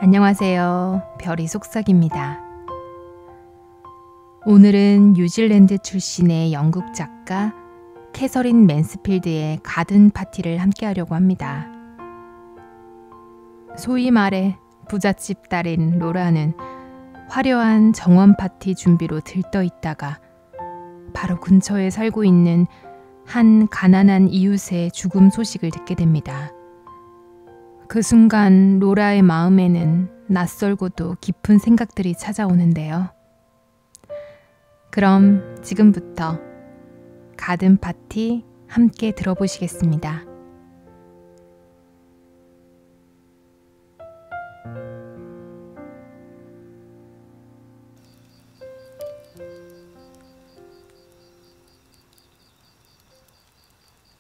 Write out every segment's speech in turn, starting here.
안녕하세요. 별이 속삭입니다. 오늘은 뉴질랜드 출신의 영국 작가 캐서린 맨스필드의 가든 파티를 함께 하려고 합니다. 소위 말해 부잣집 딸인 로라는 화려한 정원 파티 준비로 들떠 있다가 바로 근처에 살고 있는 한 가난한 이웃의 죽음 소식을 듣게 됩니다. 그 순간 로라의 마음에는 낯설고도 깊은 생각들이 찾아오는데요. 그럼 지금부터 가든 파티 함께 들어보시겠습니다.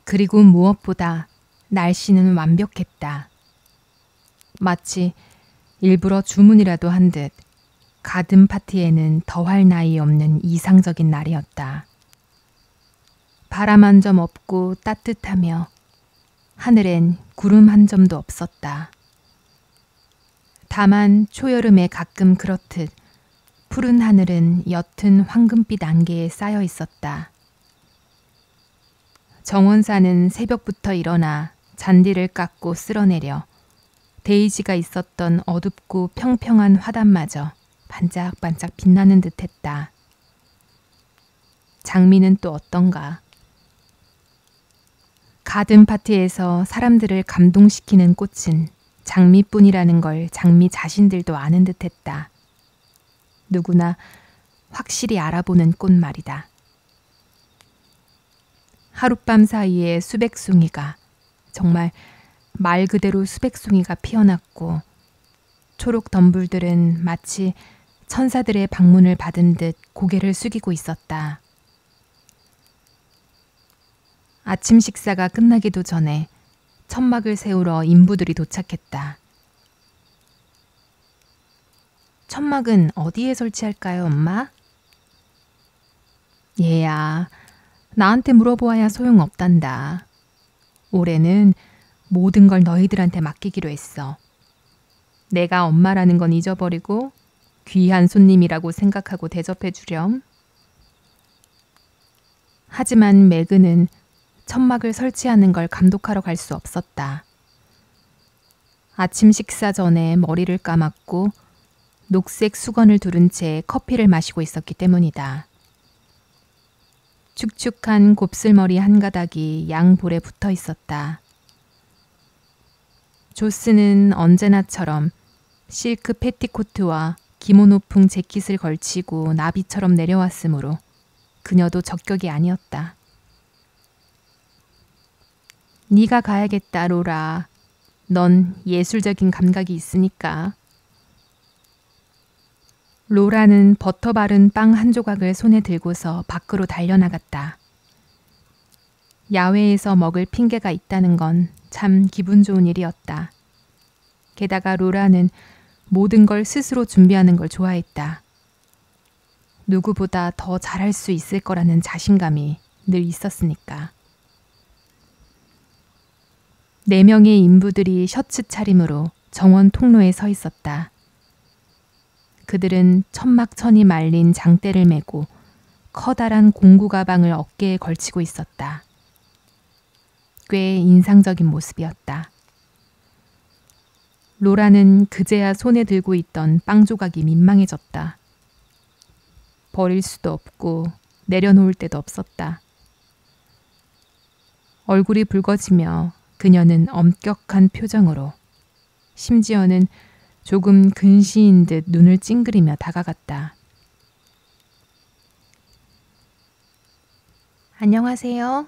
그리고 무엇보다 날씨는 완벽했다. 마치 일부러 주문이라도 한 듯 가든 파티에는 더할 나위 없는 이상적인 날이었다. 바람 한 점 없고 따뜻하며 하늘엔 구름 한 점도 없었다. 다만 초여름에 가끔 그렇듯 푸른 하늘은 옅은 황금빛 안개에 쌓여 있었다. 정원사는 새벽부터 일어나 잔디를 깎고 쓸어내려 데이지가 있었던 어둡고 평평한 화단마저 반짝반짝 빛나는 듯했다. 장미는 또 어떤가. 가든 파티에서 사람들을 감동시키는 꽃은 장미뿐이라는 걸 장미 자신들도 아는 듯했다. 누구나 확실히 알아보는 꽃 말이다. 하룻밤 사이에 수백 송이가, 정말 말 그대로 수백 송이가 피어났고 초록 덤불들은 마치 천사들의 방문을 받은 듯 고개를 숙이고 있었다. 아침 식사가 끝나기도 전에 천막을 세우러 인부들이 도착했다. 천막은 어디에 설치할까요, 엄마? 얘야, 나한테 물어보아야 소용없단다. 올해는 모든 걸 너희들한테 맡기기로 했어. 내가 엄마라는 건 잊어버리고 귀한 손님이라고 생각하고 대접해 주렴. 하지만 매그는 천막을 설치하는 걸 감독하러 갈 수 없었다. 아침 식사 전에 머리를 감았고 녹색 수건을 두른 채 커피를 마시고 있었기 때문이다. 축축한 곱슬머리 한 가닥이 양볼에 붙어 있었다. 조스는 언제나처럼 실크 패티코트와 기모노풍 재킷을 걸치고 나비처럼 내려왔으므로 그녀도 적격이 아니었다. 네가 가야겠다, 로라. 넌 예술적인 감각이 있으니까. 로라는 버터 바른 빵 한 조각을 손에 들고서 밖으로 달려나갔다. 야외에서 먹을 핑계가 있다는 건 참 기분 좋은 일이었다. 게다가 로라는 모든 걸 스스로 준비하는 걸 좋아했다. 누구보다 더 잘할 수 있을 거라는 자신감이 늘 있었으니까. 4명의 인부들이 셔츠 차림으로 정원 통로에 서 있었다. 그들은 천막천이 말린 장대를 메고 커다란 공구 가방을 어깨에 걸치고 있었다. 꽤 인상적인 모습이었다. 로라는 그제야 손에 들고 있던 빵 조각이 민망해졌다. 버릴 수도 없고 내려놓을 데도 없었다. 얼굴이 붉어지며 그녀는 엄격한 표정으로, 심지어는 조금 근시인 듯 눈을 찡그리며 다가갔다. 안녕하세요.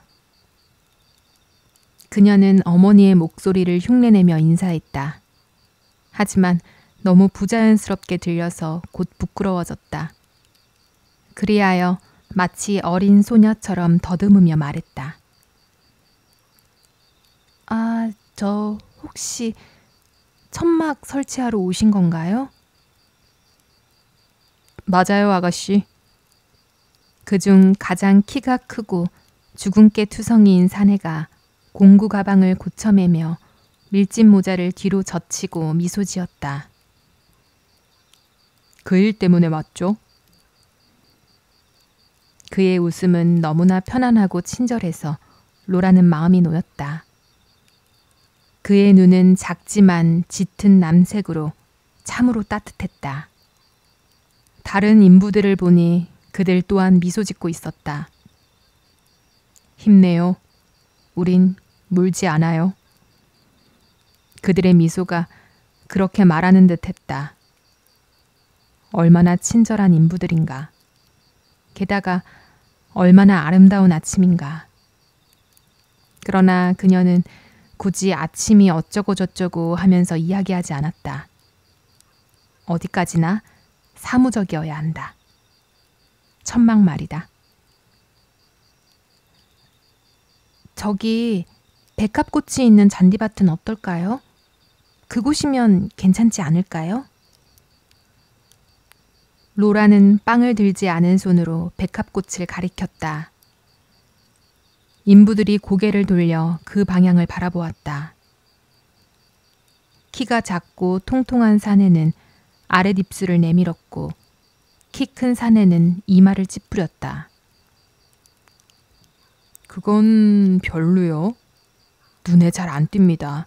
그녀는 어머니의 목소리를 흉내내며 인사했다. 하지만 너무 부자연스럽게 들려서 곧 부끄러워졌다. 그리하여 마치 어린 소녀처럼 더듬으며 말했다. 아, 저 혹시 천막 설치하러 오신 건가요? 맞아요, 아가씨. 그중 가장 키가 크고 주근깨 투성이인 사내가 공구 가방을 고쳐매며 밀짚 모자를 뒤로 젖히고 미소 지었다. 그 일 때문에 왔죠. 그의 웃음은 너무나 편안하고 친절해서 로라는 마음이 놓였다. 그의 눈은 작지만 짙은 남색으로 참으로 따뜻했다. 다른 인부들을 보니 그들 또한 미소 짓고 있었다. 힘내요. 우린 물지 않아요. 그들의 미소가 그렇게 말하는 듯 했다. 얼마나 친절한 인부들인가. 게다가 얼마나 아름다운 아침인가. 그러나 그녀는 굳이 아침이 어쩌고 저쩌고 하면서 이야기하지 않았다. 어디까지나 사무적이어야 한다. 천막 말이다. 저기 백합꽃이 있는 잔디밭은 어떨까요? 그곳이면 괜찮지 않을까요? 로라는 빵을 들지 않은 손으로 백합꽃을 가리켰다. 인부들이 고개를 돌려 그 방향을 바라보았다. 키가 작고 통통한 사내는 아랫입술을 내밀었고 키 큰 사내는 이마를 찌푸렸다. 그건 별로요. 눈에 잘 안 띕니다.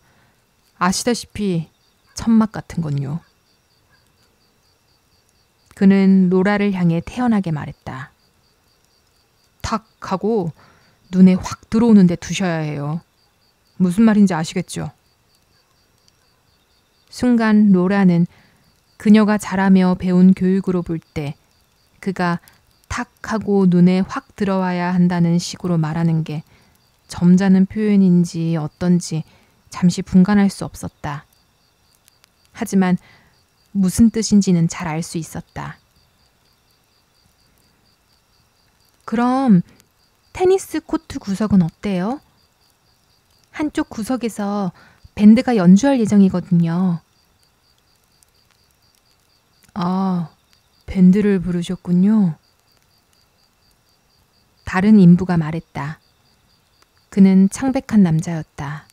아시다시피 천막 같은 건요. 그는 로라를 향해 태연하게 말했다. 탁 하고 눈에 확 들어오는데 두셔야 해요. 무슨 말인지 아시겠죠? 순간 로라는 그녀가 자라며 배운 교육으로 볼 때 그가 탁 하고 눈에 확 들어와야 한다는 식으로 말하는 게 점잖은 표현인지 어떤지 잠시 분간할 수 없었다. 하지만 무슨 뜻인지는 잘 알 수 있었다. 그럼 테니스 코트 구석은 어때요? 한쪽 구석에서 밴드가 연주할 예정이거든요. 아, 밴드를 부르셨군요. 다른 인부가 말했다. 그는 창백한 남자였다.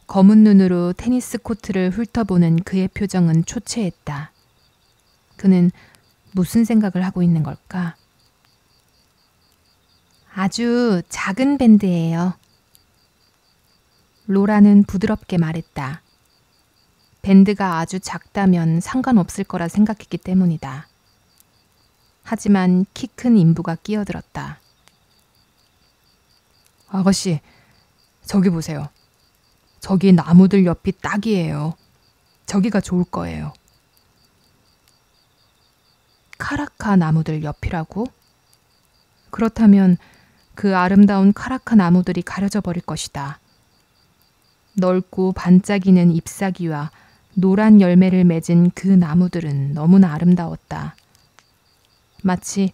검은 눈으로 테니스 코트를 훑어보는 그의 표정은 초췌했다. 그는 무슨 생각을 하고 있는 걸까? 아주 작은 밴드예요. 로라는 부드럽게 말했다. 밴드가 아주 작다면 상관없을 거라 생각했기 때문이다. 하지만 키 큰 인부가 끼어들었다. 아가씨, 저기 보세요. 저기 나무들 옆이 딱이에요. 저기가 좋을 거예요. 카라카 나무들 옆이라고? 그렇다면 그 아름다운 카라카 나무들이 가려져 버릴 것이다. 넓고 반짝이는 잎사귀와 노란 열매를 맺은 그 나무들은 너무나 아름다웠다. 마치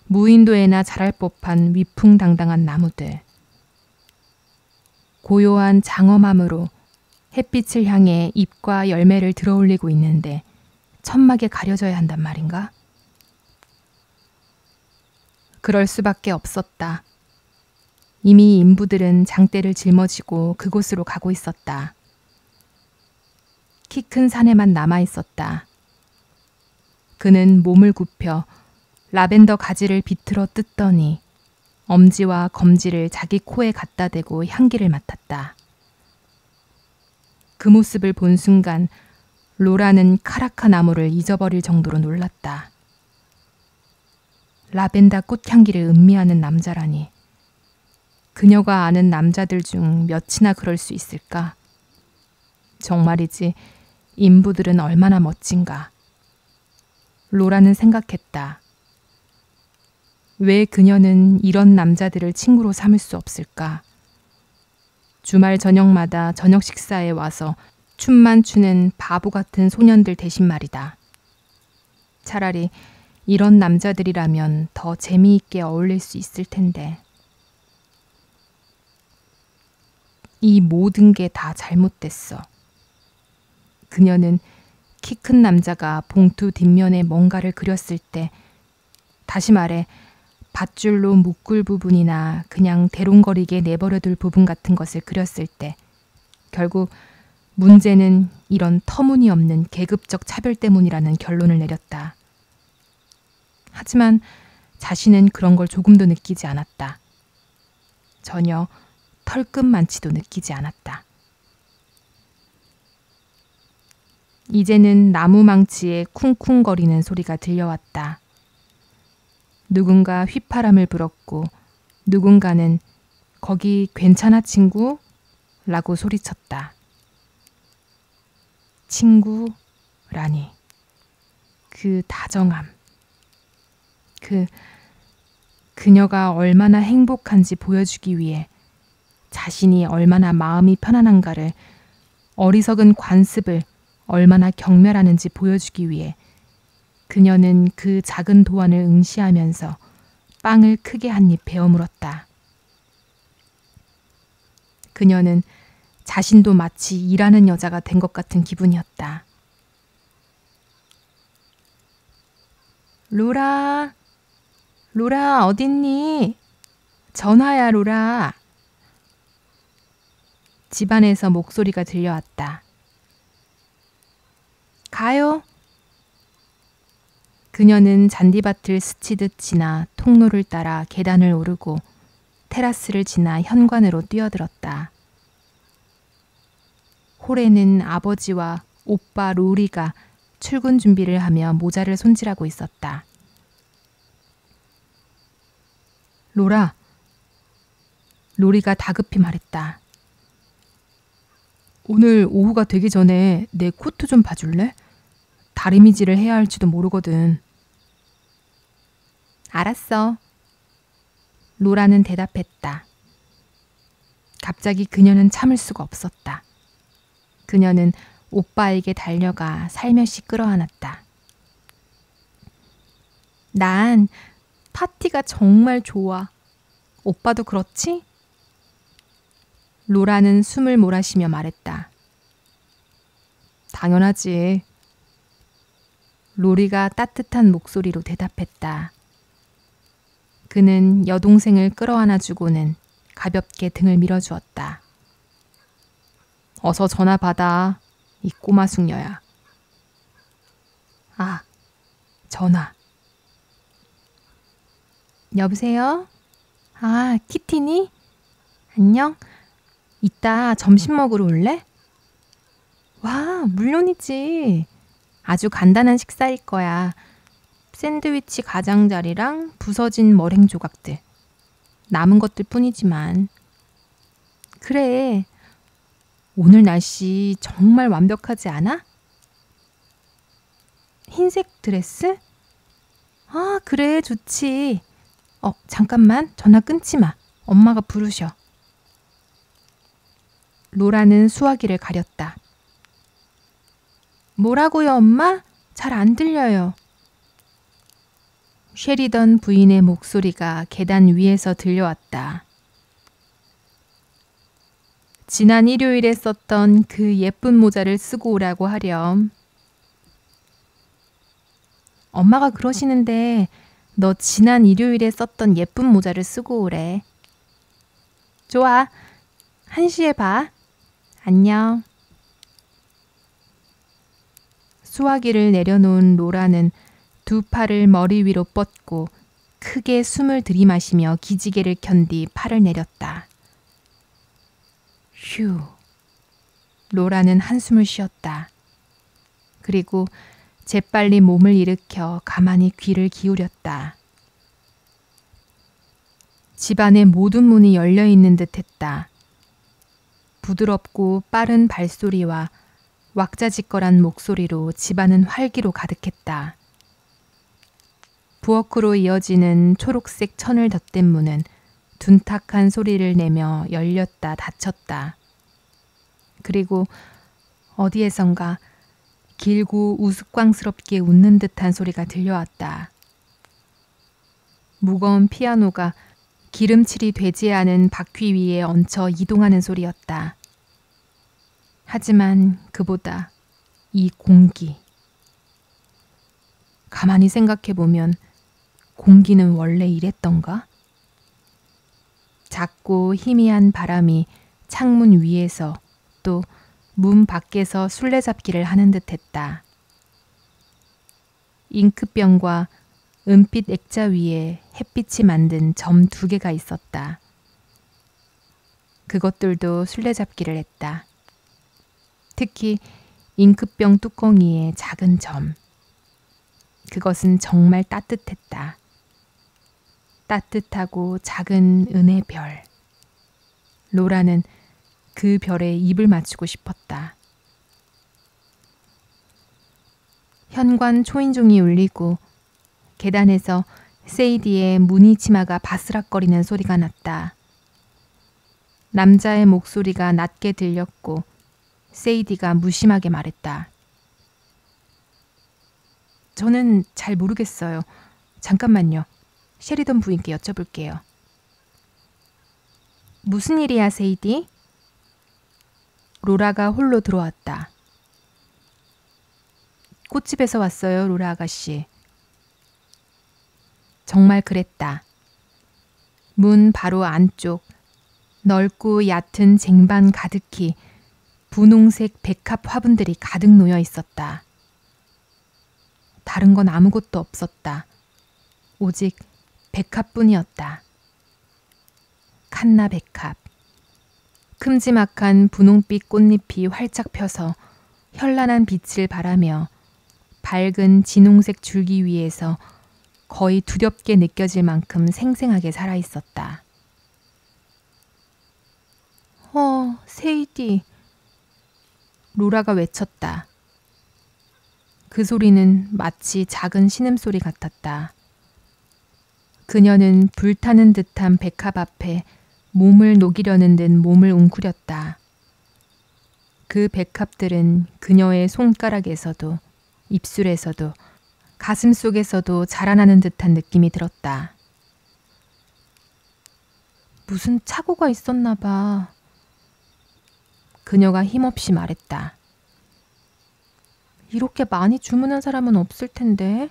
무인도에나 자랄 법한 위풍당당한 나무들. 고요한 장엄함으로 햇빛을 향해 잎과 열매를 들어올리고 있는데 천막에 가려져야 한단 말인가? 그럴 수밖에 없었다. 이미 인부들은 장대를 짊어지고 그곳으로 가고 있었다. 키 큰 사내만 남아 있었다. 그는 몸을 굽혀 라벤더 가지를 비틀어 뜯더니 엄지와 검지를 자기 코에 갖다 대고 향기를 맡았다. 그 모습을 본 순간 로라는 카라카 나무를 잊어버릴 정도로 놀랐다. 라벤더 꽃향기를 음미하는 남자라니. 그녀가 아는 남자들 중 몇이나 그럴 수 있을까? 정말이지 인부들은 얼마나 멋진가. 로라는 생각했다. 왜 그녀는 이런 남자들을 친구로 삼을 수 없을까? 주말 저녁마다 저녁 식사에 와서 춤만 추는 바보 같은 소년들 대신 말이다. 차라리 이런 남자들이라면 더 재미있게 어울릴 수 있을 텐데. 이 모든 게 다 잘못됐어. 그녀는 키 큰 남자가 봉투 뒷면에 뭔가를 그렸을 때, 다시 말해 밧줄로 묶을 부분이나 그냥 대롱거리게 내버려둘 부분 같은 것을 그렸을 때 결국 문제는 이런 터무니없는 계급적 차별 때문이라는 결론을 내렸다. 하지만 자신은 그런 걸 조금도 느끼지 않았다. 전혀 털끝만치도 느끼지 않았다. 이제는 나무망치에 쿵쿵거리는 소리가 들려왔다. 누군가 휘파람을 불었고 누군가는 거기 괜찮아 친구? 라고 소리쳤다. 친구라니. 그 다정함. 그녀가 얼마나 행복한지 보여주기 위해 자신이 얼마나 마음이 편안한가를, 어리석은 관습을 얼마나 경멸하는지 보여주기 위해 그녀는 그 작은 도안을 응시하면서 빵을 크게 한 입 베어 물었다. 그녀는 자신도 마치 일하는 여자가 된 것 같은 기분이었다. 로라, 로라 어딨니? 전화야 로라. 집안에서 목소리가 들려왔다. 가요? 그녀는 잔디밭을 스치듯 지나 통로를 따라 계단을 오르고 테라스를 지나 현관으로 뛰어들었다. 홀에는 아버지와 오빠 로리가 출근 준비를 하며 모자를 손질하고 있었다. 로라, 로리가 다급히 말했다. 오늘 오후가 되기 전에 내 코트 좀 봐줄래? 다리미질을 해야 할지도 모르거든. 알았어. 로라는 대답했다. 갑자기 그녀는 참을 수가 없었다. 그녀는 오빠에게 달려가 살며시 끌어안았다. 난 파티가 정말 좋아. 오빠도 그렇지? 로라는 숨을 몰아쉬며 말했다. 당연하지. 로리가 따뜻한 목소리로 대답했다. 그는 여동생을 끌어안아주고는 가볍게 등을 밀어주었다. 어서 전화 받아, 이 꼬마 숙녀야. 아, 전화. 여보세요? 아, 키티니? 안녕? 이따 점심 먹으러 올래? 와, 물론이지. 아주 간단한 식사일 거야. 샌드위치 가장자리랑 부서진 머랭 조각들. 남은 것들 뿐이지만. 그래. 오늘 날씨 정말 완벽하지 않아? 흰색 드레스? 아, 그래, 좋지. 잠깐만, 전화 끊지 마. 엄마가 부르셔. 로라는 수화기를 가렸다. 뭐라고요, 엄마? 잘 안 들려요. 쉐리던 부인의 목소리가 계단 위에서 들려왔다. 지난 일요일에 썼던 그 예쁜 모자를 쓰고 오라고 하렴. 엄마가 그러시는데 너 지난 일요일에 썼던 예쁜 모자를 쓰고 오래. 좋아. 1시에 봐. 안녕. 수화기를 내려놓은 로라는 두 팔을 머리 위로 뻗고 크게 숨을 들이마시며 기지개를 켠 뒤 팔을 내렸다. 휴. 로라는 한숨을 쉬었다. 그리고 재빨리 몸을 일으켜 가만히 귀를 기울였다. 집안의 모든 문이 열려 있는 듯 했다. 부드럽고 빠른 발소리와 왁자지껄한 목소리로 집안은 활기로 가득했다. 부엌으로 이어지는 초록색 천을 덧댄 문은 둔탁한 소리를 내며 열렸다 닫혔다. 그리고 어디에선가 길고 우스꽝스럽게 웃는 듯한 소리가 들려왔다. 무거운 피아노가 기름칠이 되지 않은 바퀴 위에 얹혀 이동하는 소리였다. 하지만 그보다 이 공기. 가만히 생각해보면 공기는 원래 이랬던가? 작고 희미한 바람이 창문 위에서 또 문 밖에서 술래잡기를 하는 듯했다. 잉크병과 은빛 액자 위에 햇빛이 만든 점 2개가 있었다. 그것들도 술래잡기를 했다. 특히 잉크병 뚜껑이의 작은 점. 그것은 정말 따뜻했다. 따뜻하고 작은 은의 별. 로라는 그 별에 입을 맞추고 싶었다. 현관 초인종이 울리고 계단에서 세이디의 무늬 치마가 바스락거리는 소리가 났다. 남자의 목소리가 낮게 들렸고 세이디가 무심하게 말했다. 저는 잘 모르겠어요. 잠깐만요. 셰리던 부인께 여쭤볼게요. 무슨 일이야, 세이디? 로라가 홀로 들어왔다. 꽃집에서 왔어요, 로라 아가씨. 정말 그랬다. 문 바로 안쪽, 넓고 얕은 쟁반 가득히 분홍색 백합 화분들이 가득 놓여 있었다. 다른 건 아무것도 없었다. 오직 백합뿐이었다. 칸나 백합. 큼지막한 분홍빛 꽃잎이 활짝 펴서 현란한 빛을 발하며 밝은 진홍색 줄기 위에서 거의 두렵게 느껴질 만큼 생생하게 살아있었다. 세이디. 로라가 외쳤다. 그 소리는 마치 작은 신음소리 같았다. 그녀는 불타는 듯한 백합 앞에 몸을 녹이려는 듯 몸을 웅크렸다. 그 백합들은 그녀의 손가락에서도 입술에서도 가슴 속에서도 자라나는 듯한 느낌이 들었다. 무슨 착오가 있었나 봐. 그녀가 힘없이 말했다. 이렇게 많이 주문한 사람은 없을 텐데.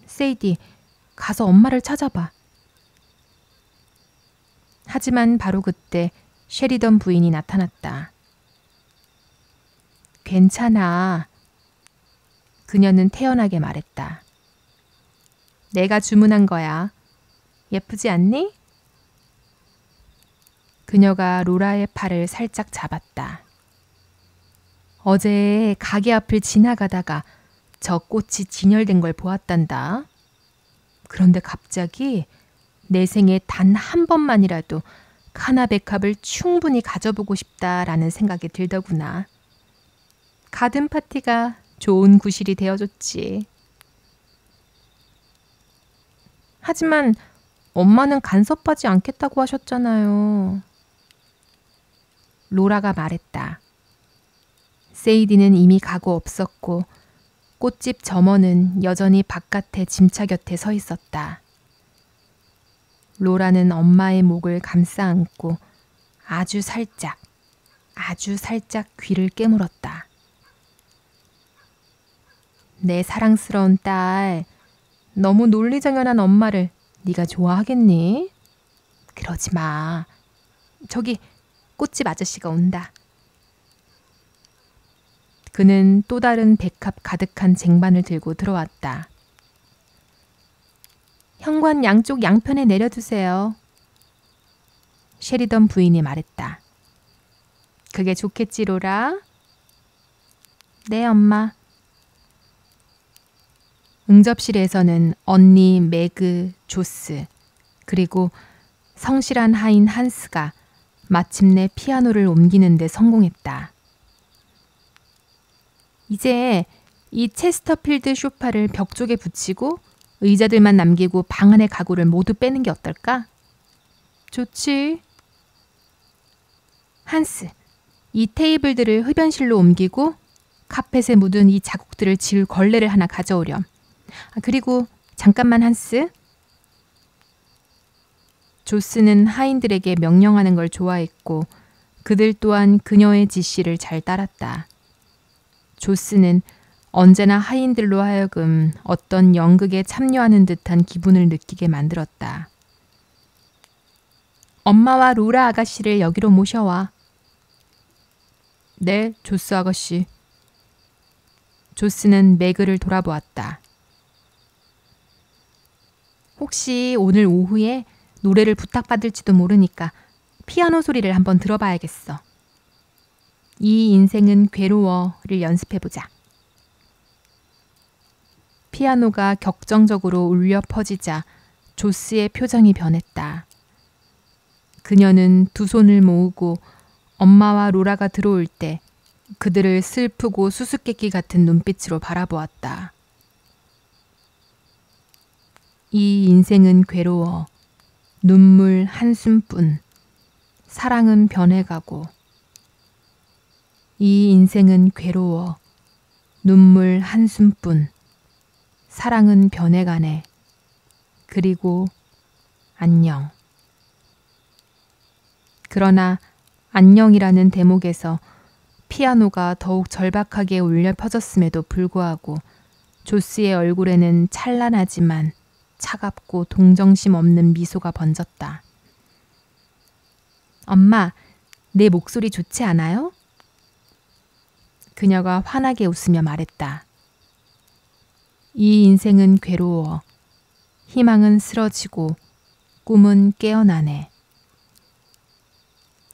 세이디, 가서 엄마를 찾아봐. 하지만 바로 그때 셰리던 부인이 나타났다. 괜찮아. 그녀는 태연하게 말했다. 내가 주문한 거야. 예쁘지 않니? 그녀가 로라의 팔을 살짝 잡았다. 어제 가게 앞을 지나가다가 저 꽃이 진열된 걸 보았단다. 그런데 갑자기 내 생에 단 한 번만이라도 카나 백합을 충분히 가져보고 싶다라는 생각이 들더구나. 가든 파티가 좋은 구실이 되어줬지. 하지만 엄마는 간섭하지 않겠다고 하셨잖아요. 로라가 말했다. 세이디는 이미 가고 없었고 꽃집 점원은 여전히 바깥에 짐차 곁에 서 있었다. 로라는 엄마의 목을 감싸 안고 아주 살짝 귀를 깨물었다. 내 사랑스러운 딸, 너무 논리정연한 엄마를 네가 좋아하겠니? 그러지 마. 저기 꽃집 아저씨가 온다. 그는 또 다른 백합 가득한 쟁반을 들고 들어왔다. 현관 양쪽 양편에 내려두세요. 셰리던 부인이 말했다. 그게 좋겠지, 로라? 네, 엄마. 응접실에서는 언니 매그, 조스, 그리고 성실한 하인 한스가 마침내 피아노를 옮기는 데 성공했다. 이제 이 체스터필드 소파를 벽 쪽에 붙이고 의자들만 남기고 방 안의 가구를 모두 빼는 게 어떨까? 좋지. 한스, 이 테이블들을 흡연실로 옮기고 카펫에 묻은 이 자국들을 지울 걸레를 하나 가져오렴. 그리고 잠깐만 한스. 조스는 하인들에게 명령하는 걸 좋아했고 그들 또한 그녀의 지시를 잘 따랐다. 조스는 언제나 하인들로 하여금 어떤 연극에 참여하는 듯한 기분을 느끼게 만들었다. 엄마와 로라 아가씨를 여기로 모셔와. 네, 조스 아가씨. 조스는 매그를 돌아보았다. 혹시 오늘 오후에 노래를 부탁받을지도 모르니까 피아노 소리를 한번 들어봐야겠어. 이 인생은 괴로워를 연습해보자. 피아노가 격정적으로 울려 퍼지자 조스의 표정이 변했다. 그녀는 두 손을 모으고 엄마와 로라가 들어올 때 그들을 슬프고 수수께끼 같은 눈빛으로 바라보았다. 이 인생은 괴로워. 눈물 한숨뿐. 사랑은 변해가고. 이 인생은 괴로워. 눈물 한숨뿐. 사랑은 변해가네. 그리고 안녕. 그러나 안녕이라는 대목에서 피아노가 더욱 절박하게 울려 퍼졌음에도 불구하고 조스의 얼굴에는 찬란하지만 차갑고 동정심 없는 미소가 번졌다. 엄마, 내 목소리 좋지 않아요? 그녀가 환하게 웃으며 말했다. 이 인생은 괴로워. 희망은 쓰러지고 꿈은 깨어나네.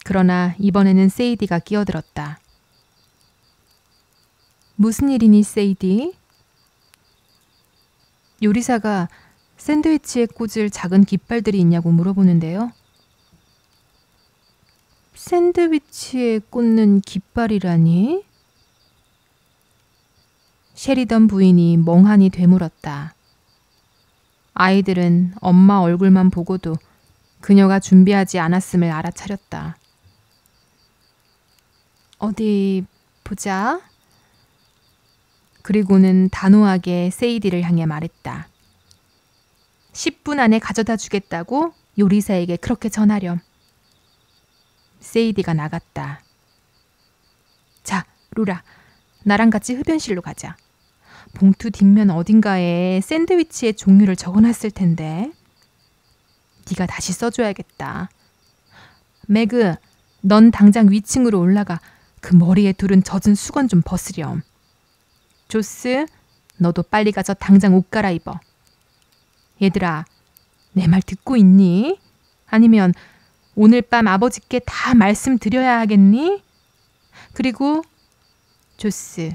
그러나 이번에는 세이디가 끼어들었다. 무슨 일이니, 세이디? 요리사가 샌드위치에 꽂을 작은 깃발들이 있냐고 물어보는데요. 샌드위치에 꽂는 깃발이라니? 셰리던 부인이 멍하니 되물었다. 아이들은 엄마 얼굴만 보고도 그녀가 준비하지 않았음을 알아차렸다. 어디 보자. 그리고는 단호하게 세이디를 향해 말했다. 10분 안에 가져다 주겠다고 요리사에게 그렇게 전하렴. 세이디가 나갔다. 자, 로라, 나랑 같이 흡연실로 가자. 봉투 뒷면 어딘가에 샌드위치의 종류를 적어놨을 텐데. 네가 다시 써줘야겠다. 매그, 넌 당장 위층으로 올라가 그 머리에 두른 젖은 수건 좀 벗으렴. 조스, 너도 빨리 가서 당장 옷 갈아입어. 얘들아, 내 말 듣고 있니? 아니면 오늘 밤 아버지께 다 말씀드려야 하겠니? 그리고 조스,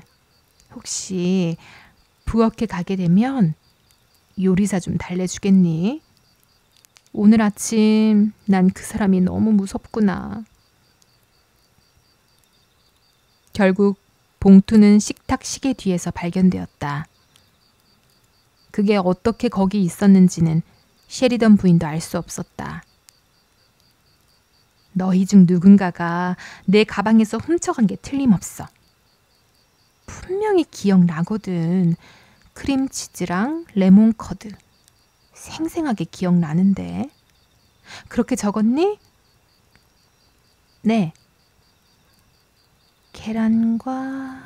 혹시 부엌에 가게 되면 요리사 좀 달래주겠니? 오늘 아침 난 그 사람이 너무 무섭구나. 결국 봉투는 식탁 시계 뒤에서 발견되었다. 그게 어떻게 거기 있었는지는 셰리던 부인도 알 수 없었다. 너희 중 누군가가 내 가방에서 훔쳐간 게 틀림없어. 분명히 기억나거든. 크림치즈랑 레몬커드. 생생하게 기억나는데. 그렇게 적었니? 네. 계란과...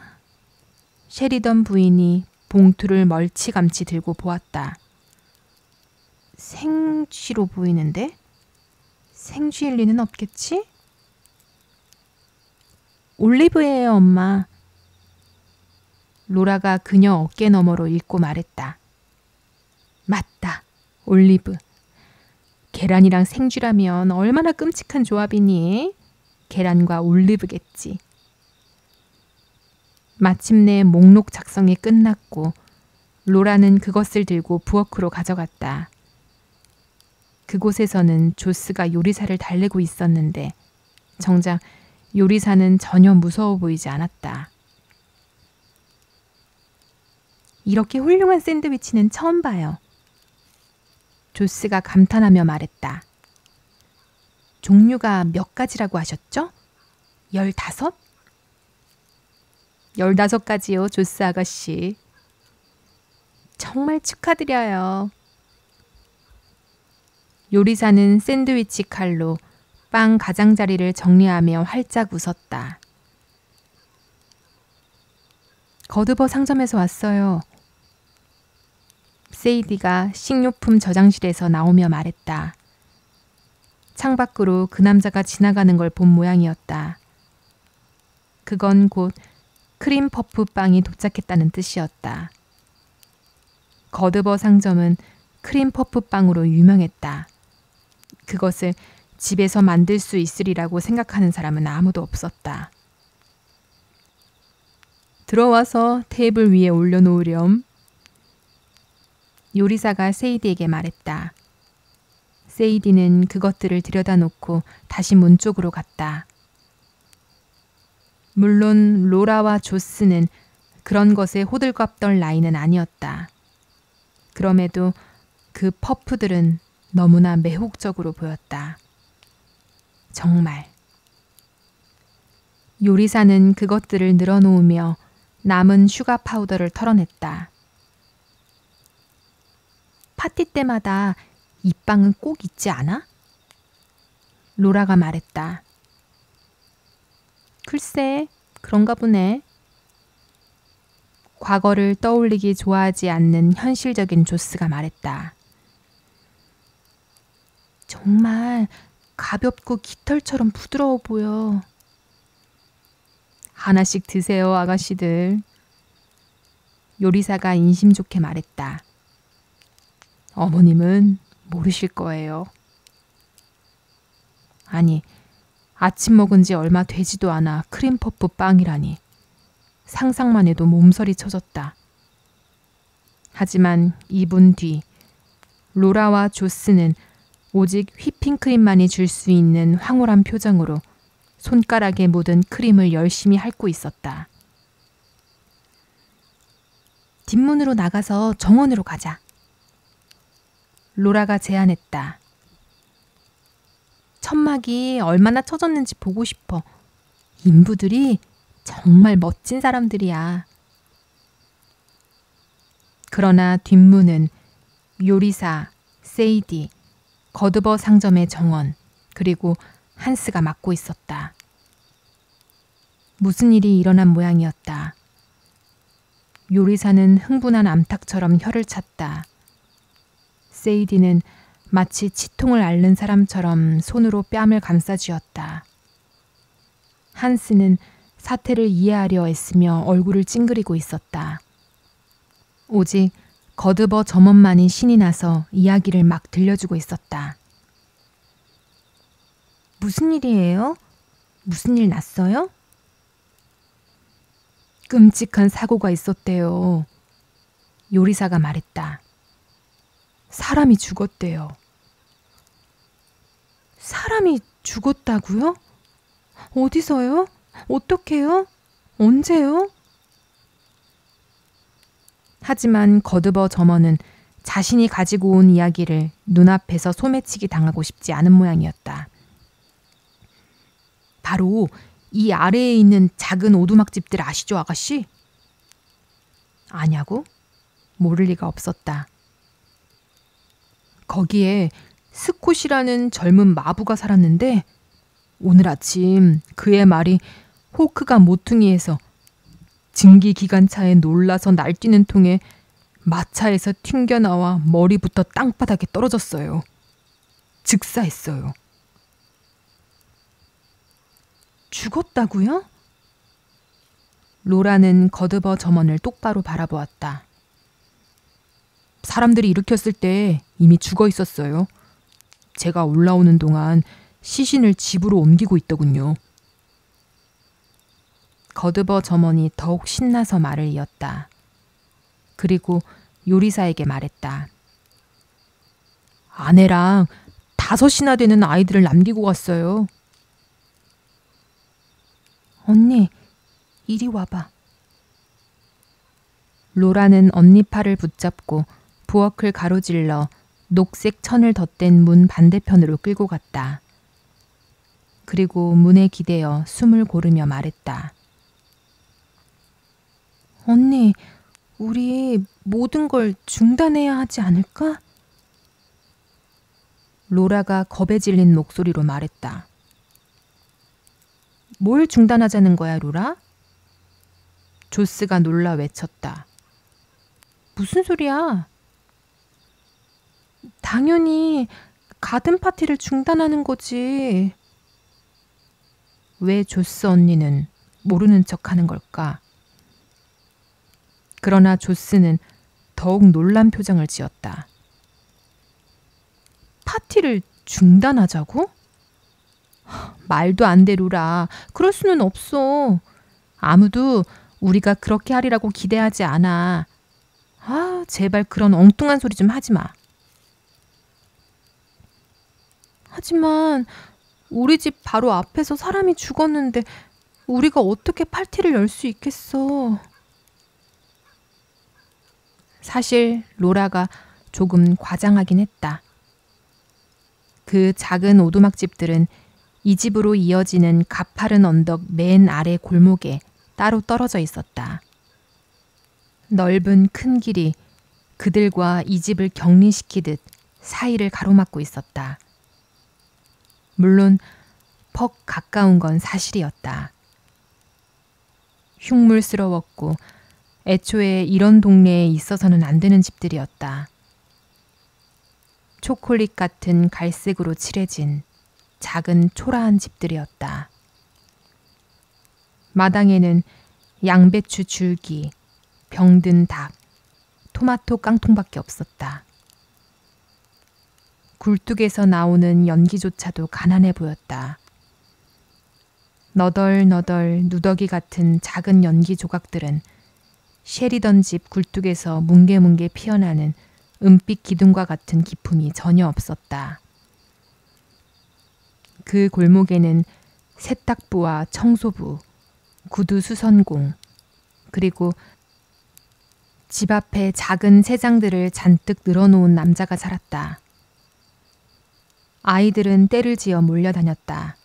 셰리던 부인이 봉투를 멀찌감치 들고 보았다. 생쥐로 보이는데? 생쥐일 리는 없겠지? 올리브예요, 엄마. 로라가 그녀 어깨 너머로 읽고 말했다. 맞다, 올리브. 계란이랑 생쥐라면 얼마나 끔찍한 조합이니? 계란과 올리브겠지. 마침내 목록 작성이 끝났고 로라는 그것을 들고 부엌으로 가져갔다. 그곳에서는 조스가 요리사를 달래고 있었는데 정작 요리사는 전혀 무서워 보이지 않았다. 이렇게 훌륭한 샌드위치는 처음 봐요. 조스가 감탄하며 말했다. 종류가 몇 가지라고 하셨죠? 15? 15가지요, 조스 아가씨. 정말 축하드려요. 요리사는 샌드위치 칼로 빵 가장자리를 정리하며 활짝 웃었다. 거드버 상점에서 왔어요. 세이디가 식료품 저장실에서 나오며 말했다. 창밖으로 그 남자가 지나가는 걸 본 모양이었다. 그건 곧 크림 퍼프 빵이 도착했다는 뜻이었다. 거드버 상점은 크림 퍼프 빵으로 유명했다. 그것을 집에서 만들 수 있으리라고 생각하는 사람은 아무도 없었다. 들어와서 테이블 위에 올려놓으렴. 요리사가 세이디에게 말했다. 세이디는 그것들을 들여다놓고 다시 문 쪽으로 갔다. 물론 로라와 조스는 그런 것에 호들갑 떨 나이는 아니었다. 그럼에도 그 퍼프들은 너무나 매혹적으로 보였다. 정말. 요리사는 그것들을 늘어놓으며 남은 슈가 파우더를 털어냈다. 파티 때마다 이 빵은 꼭 있지 않아? 로라가 말했다. 글쎄, 그런가 보네. 과거를 떠올리기 좋아하지 않는 현실적인 조스가 말했다. 정말 가볍고 깃털처럼 부드러워 보여. 하나씩 드세요, 아가씨들. 요리사가 인심 좋게 말했다. 어머님은 모르실 거예요. 아니, 아침 먹은 지 얼마 되지도 않아 크림퍼프 빵이라니. 상상만 해도 몸서리 쳐졌다. 하지만 2분 뒤 로라와 조스는 오직 휘핑크림만이 줄 수 있는 황홀한 표정으로 손가락에 묻은 크림을 열심히 핥고 있었다. 뒷문으로 나가서 정원으로 가자. 로라가 제안했다. 천막이 얼마나 쳐졌는지 보고 싶어. 인부들이 정말 멋진 사람들이야. 그러나 뒷문은 요리사, 세이디, 거드버 상점의 정원, 그리고 한스가 맡고 있었다. 무슨 일이 일어난 모양이었다. 요리사는 흥분한 암탉처럼 혀를 찼다. 세이디는 마치 치통을 앓는 사람처럼 손으로 뺨을 감싸쥐었다. 한스는 사태를 이해하려 애쓰며 얼굴을 찡그리고 있었다. 오직 거드버 점원만이 신이 나서 이야기를 막 들려주고 있었다. 무슨 일이에요? 무슨 일 났어요? 끔찍한 사고가 있었대요. 요리사가 말했다. 사람이 죽었대요. 사람이 죽었다고요? 어디서요? 어떻게요? 언제요? 하지만 거드버 점원은 자신이 가지고 온 이야기를 눈앞에서 소매치기 당하고 싶지 않은 모양이었다. 바로 이 아래에 있는 작은 오두막집들 아시죠, 아가씨? 아냐고? 모를 리가 없었다. 거기에 스콧이라는 젊은 마부가 살았는데 오늘 아침 그의 말이 호크가 모퉁이에서 증기기관차에 놀라서 날뛰는 통에 마차에서 튕겨나와 머리부터 땅바닥에 떨어졌어요. 즉사했어요. 죽었다고요? 로라는 거드버 점원을 똑바로 바라보았다. 사람들이 일으켰을 때 이미 죽어 있었어요. 제가 올라오는 동안 시신을 집으로 옮기고 있더군요. 거드버 점원이 더욱 신나서 말을 이었다. 그리고 요리사에게 말했다. 아내랑 5이나 되는 아이들을 남기고 갔어요. 언니, 이리 와봐. 로라는 언니 팔을 붙잡고 부엌을 가로질러 녹색 천을 덧댄 문 반대편으로 끌고 갔다. 그리고 문에 기대어 숨을 고르며 말했다. 언니, 우리 모든 걸 중단해야 하지 않을까? 로라가 겁에 질린 목소리로 말했다. 뭘 중단하자는 거야, 로라? 조스가 놀라 외쳤다. 무슨 소리야? 당연히 가든 파티를 중단하는 거지. 왜 조스 언니는 모르는 척하는 걸까? 그러나 조스는 더욱 놀란 표정을 지었다. 파티를 중단하자고? 말도 안 돼, 로라. 그럴 수는 없어. 아무도 우리가 그렇게 하리라고 기대하지 않아. 아, 제발 그런 엉뚱한 소리 좀 하지 마. 하지만 우리 집 바로 앞에서 사람이 죽었는데 우리가 어떻게 파티를 열 수 있겠어? 사실 로라가 조금 과장하긴 했다. 그 작은 오두막집들은 이 집으로 이어지는 가파른 언덕 맨 아래 골목에 따로 떨어져 있었다. 넓은 큰 길이 그들과 이 집을 격리시키듯 사이를 가로막고 있었다. 물론 퍽 가까운 건 사실이었다. 흉물스러웠고 애초에 이런 동네에 있어서는 안 되는 집들이었다. 초콜릿 같은 갈색으로 칠해진 작은 초라한 집들이었다. 마당에는 양배추 줄기, 병든 닭, 토마토 깡통밖에 없었다. 굴뚝에서 나오는 연기조차도 가난해 보였다. 너덜너덜 누더기 같은 작은 연기 조각들은 쉐리던 집 굴뚝에서 뭉게뭉게 피어나는 은빛 기둥과 같은 기품이 전혀 없었다. 그 골목에는 세탁부와 청소부, 구두 수선공, 그리고 집 앞에 작은 새장들을 잔뜩 늘어놓은 남자가 살았다. 아이들은 떼를 지어 몰려다녔다.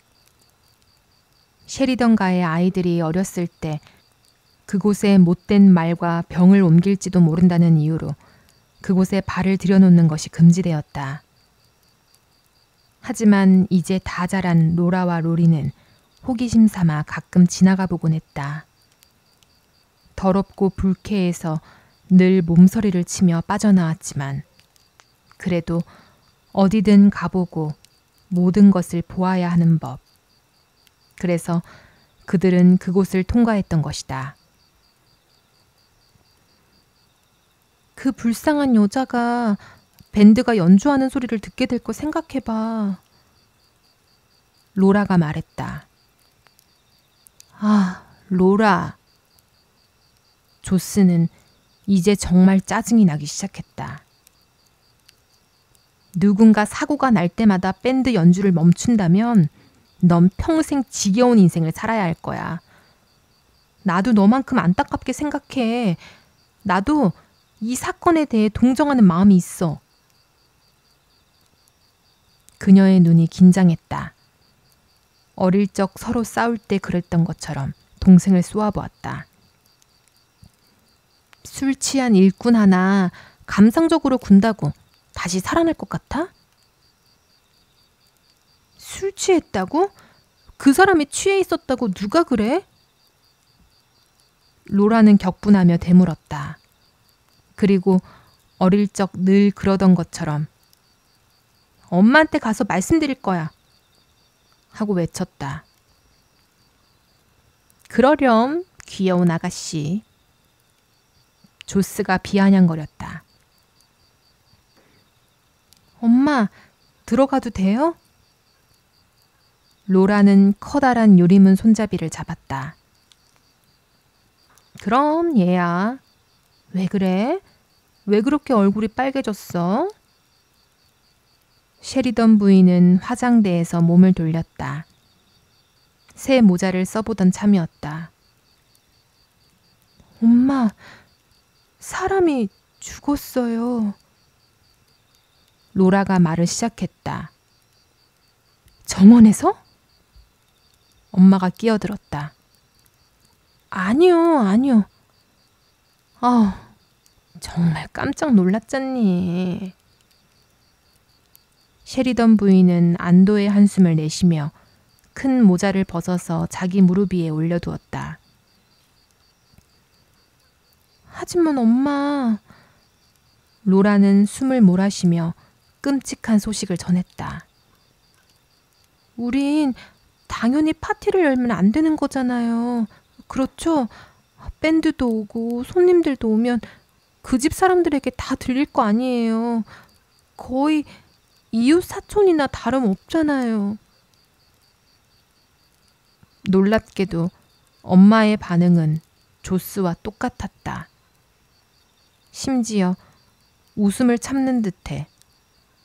쉐리던가의 아이들이 어렸을 때 그곳에 못된 말과 병을 옮길지도 모른다는 이유로 그곳에 발을 들여놓는 것이 금지되었다. 하지만 이제 다 자란 로라와 로리는 호기심 삼아 가끔 지나가 보곤 했다. 더럽고 불쾌해서 늘 몸서리를 치며 빠져나왔지만 그래도 어디든 가보고 모든 것을 보아야 하는 법. 그래서 그들은 그곳을 통과했던 것이다. 그 불쌍한 여자가 밴드가 연주하는 소리를 듣게 될 거 생각해봐. 로라가 말했다. 아, 로라. 조스는 이제 정말 짜증이 나기 시작했다. 누군가 사고가 날 때마다 밴드 연주를 멈춘다면 넌 평생 지겨운 인생을 살아야 할 거야. 나도 너만큼 안타깝게 생각해. 나도 이 사건에 대해 동정하는 마음이 있어. 그녀의 눈이 긴장했다. 어릴 적 서로 싸울 때 그랬던 것처럼 동생을 쏘아보았다. 술 취한 일꾼 하나 감상적으로 군다고 다시 살아날 것 같아? 술 취했다고? 그 사람이 취해 있었다고 누가 그래? 로라는 격분하며 되물었다. 그리고 어릴 적 늘 그러던 것처럼 엄마한테 가서 말씀드릴 거야 하고 외쳤다. 그러렴, 귀여운 아가씨. 조스가 비아냥거렸다. 엄마, 들어가도 돼요? 로라는 커다란 요리문 손잡이를 잡았다. 그럼 얘야. 왜 그래? 왜 그렇게 얼굴이 빨개졌어? 쉐리던 부인은 화장대에서 몸을 돌렸다. 새 모자를 써보던 참이었다. 엄마, 사람이 죽었어요. 로라가 말을 시작했다. 정원에서? 엄마가 끼어들었다. 아니요, 아니요. 정말 깜짝 놀랐잖니. 쉐리던 부인은 안도의 한숨을 내쉬며 큰 모자를 벗어서 자기 무릎 위에 올려두었다. 하지만 엄마, 로라는 숨을 몰아쉬며 끔찍한 소식을 전했다. 우린 당연히 파티를 열면 안 되는 거잖아요. 그렇죠. 밴드도 오고 손님들도 오면 그 집 사람들에게 다 들릴 거 아니에요. 거의 이웃 사촌이나 다름없잖아요. 놀랍게도 엄마의 반응은 조스와 똑같았다. 심지어 웃음을 참는 듯해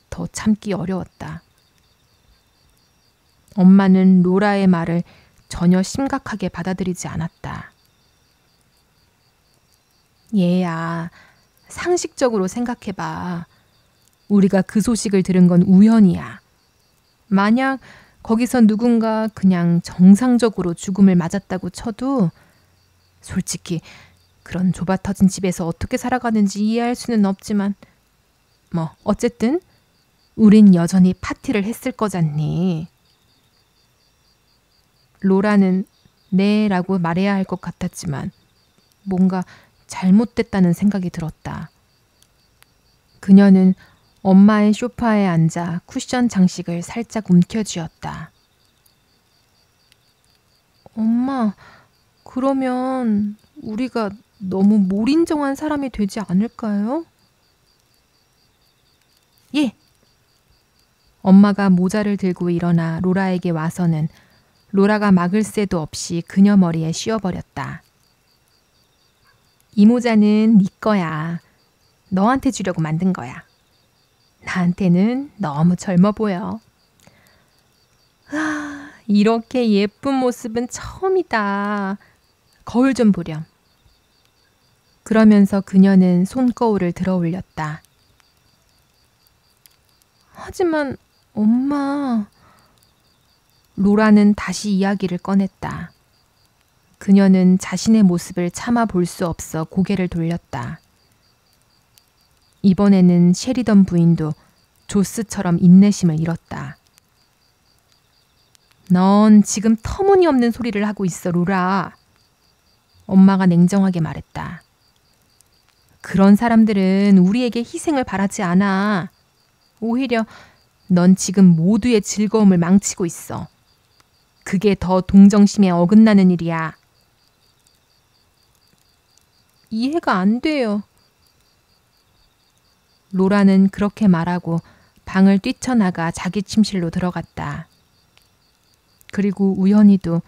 더 참기 어려웠다. 엄마는 로라의 말을 전혀 심각하게 받아들이지 않았다. 얘야, 상식적으로 생각해봐. 우리가 그 소식을 들은 건 우연이야. 만약 거기서 누군가 그냥 정상적으로 죽음을 맞았다고 쳐도 솔직히 그런 좁아터진 집에서 어떻게 살아가는지 이해할 수는 없지만 어쨌든 우린 여전히 파티를 했을 거잖니. 로라는 네라고 말해야 할 것 같았지만 뭔가 잘못됐다는 생각이 들었다. 그녀는 엄마의 소파에 앉아 쿠션 장식을 살짝 움켜쥐었다. 엄마, 그러면 우리가 너무 몰인정한 사람이 되지 않을까요? 예! 엄마가 모자를 들고 일어나 로라에게 와서는 로라가 막을 새도 없이 그녀 머리에 씌워버렸다. 이 모자는 네 거야. 너한테 주려고 만든 거야. 나한테는 너무 젊어 보여. 이렇게 예쁜 모습은 처음이다. 거울 좀 보렴. 그러면서 그녀는 손거울을 들어 올렸다. 하지만 엄마... 로라는 다시 이야기를 꺼냈다. 그녀는 자신의 모습을 참아 볼 수 없어 고개를 돌렸다. 이번에는 셰리던 부인도 조스처럼 인내심을 잃었다. 넌 지금 터무니없는 소리를 하고 있어, 로라. 엄마가 냉정하게 말했다. 그런 사람들은 우리에게 희생을 바라지 않아. 오히려 넌 지금 모두의 즐거움을 망치고 있어. 그게 더 동정심에 어긋나는 일이야. 이해가 안 돼요. 로라는 그렇게 말하고 방을 뛰쳐나가 자기 침실로 들어갔다. 그리고 우연히도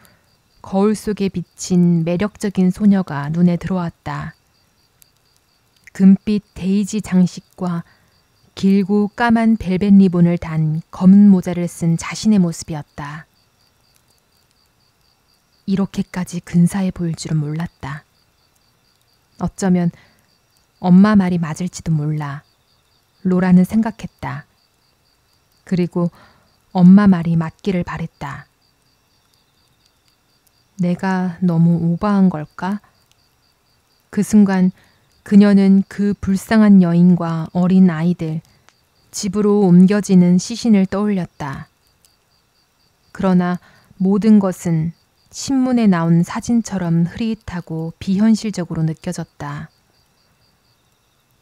거울 속에 비친 매력적인 소녀가 눈에 들어왔다. 금빛 데이지 장식과 길고 까만 벨벳 리본을 단 검은 모자를 쓴 자신의 모습이었다. 이렇게까지 근사해 보일 줄은 몰랐다. 어쩌면 엄마 말이 맞을지도 몰라. 로라는 생각했다. 그리고 엄마 말이 맞기를 바랬다. 내가 너무 오버한 걸까? 그 순간 그녀는 그 불쌍한 여인과 어린 아이들, 집으로 옮겨지는 시신을 떠올렸다. 그러나 모든 것은 신문에 나온 사진처럼 흐릿하고 비현실적으로 느껴졌다.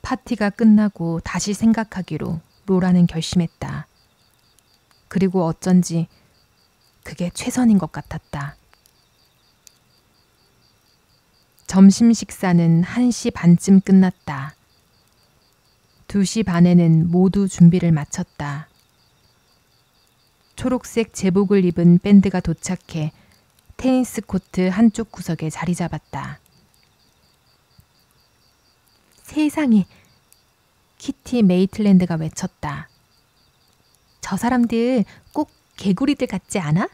파티가 끝나고 다시 생각하기로 로라는 결심했다. 그리고 어쩐지 그게 최선인 것 같았다. 점심 식사는 1시 반쯤 끝났다. 2시 반에는 모두 준비를 마쳤다. 초록색 제복을 입은 밴드가 도착해 테니스 코트 한쪽 구석에 자리 잡았다. 세상에, 키티 메이틀랜드가 외쳤다. 저 사람들 꼭 개구리들 같지 않아?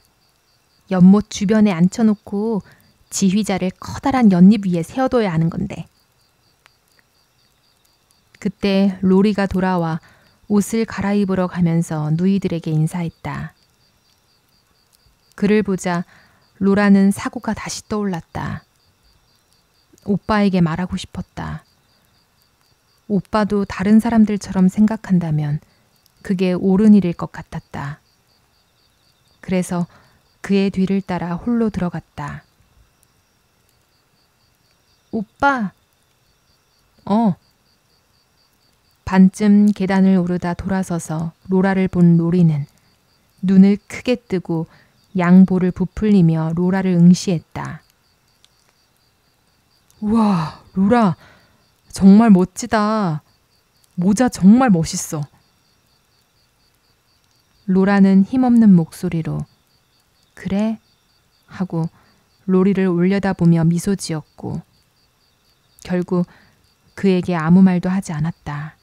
연못 주변에 앉혀놓고 지휘자를 커다란 연잎 위에 세워둬야 하는 건데. 그때 로리가 돌아와 옷을 갈아입으러 가면서 누이들에게 인사했다. 그를 보자 로라는 사고가 다시 떠올랐다. 오빠에게 말하고 싶었다. 오빠도 다른 사람들처럼 생각한다면 그게 옳은 일일 것 같았다. 그래서 그의 뒤를 따라 홀로 들어갔다. 오빠! 반쯤 계단을 오르다 돌아서서 로라를 본 로리는 눈을 크게 뜨고 양볼을 부풀리며 로라를 응시했다. 우와, 로라, 정말 멋지다. 모자 정말 멋있어. 로라는 힘없는 목소리로 그래? 하고 로리를 올려다보며 미소 지었고 결국 그에게 아무 말도 하지 않았다.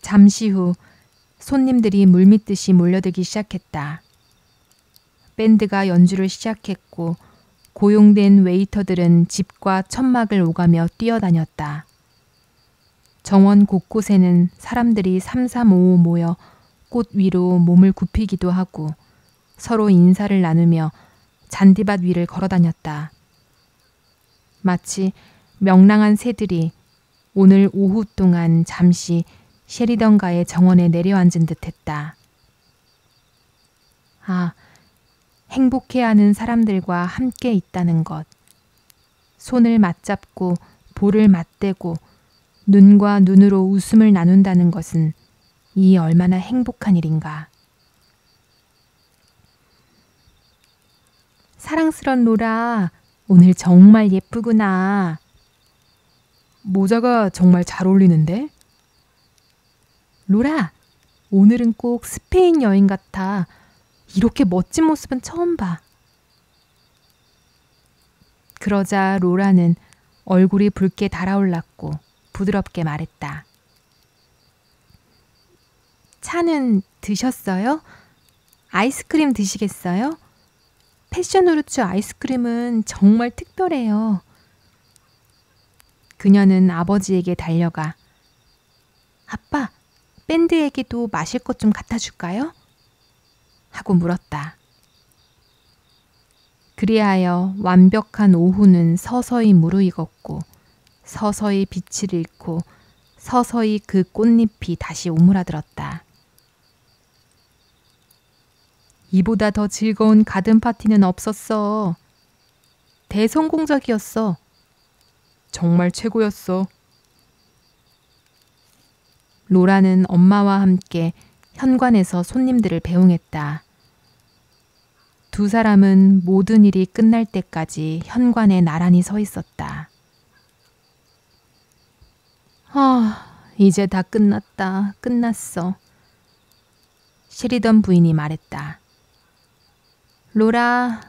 잠시 후 손님들이 물밀듯이 몰려들기 시작했다. 밴드가 연주를 시작했고 고용된 웨이터들은 집과 천막을 오가며 뛰어다녔다. 정원 곳곳에는 사람들이 삼삼오오 모여 꽃 위로 몸을 굽히기도 하고 서로 인사를 나누며 잔디밭 위를 걸어다녔다. 마치 명랑한 새들이 오늘 오후 동안 잠시 셰리던가의 정원에 내려앉은 듯했다. 아, 행복해하는 사람들과 함께 있다는 것. 손을 맞잡고 볼을 맞대고 눈과 눈으로 웃음을 나눈다는 것은 이 얼마나 행복한 일인가. 사랑스런 로라, 오늘 정말 예쁘구나. 모자가 정말 잘 어울리는데? 로라, 오늘은 꼭 스페인 여행 같아. 이렇게 멋진 모습은 처음 봐. 그러자 로라는 얼굴이 붉게 달아올랐고 부드럽게 말했다. 차는 드셨어요? 아이스크림 드시겠어요? 패션 후르츠 아이스크림은 정말 특별해요. 그녀는 아버지에게 달려가 아빠, 밴드에게도 마실 것 좀 갖다 줄까요? 하고 물었다. 그리하여 완벽한 오후는 서서히 무르익었고 서서히 빛을 잃고 서서히 그 꽃잎이 다시 오므라들었다. 이보다 더 즐거운 가든 파티는 없었어. 대성공적이었어. 정말 최고였어. 로라는 엄마와 함께 현관에서 손님들을 배웅했다. 두 사람은 모든 일이 끝날 때까지 현관에 나란히 서 있었다. 이제 다 끝났다. 끝났어. 셰리던 부인이 말했다. 로라,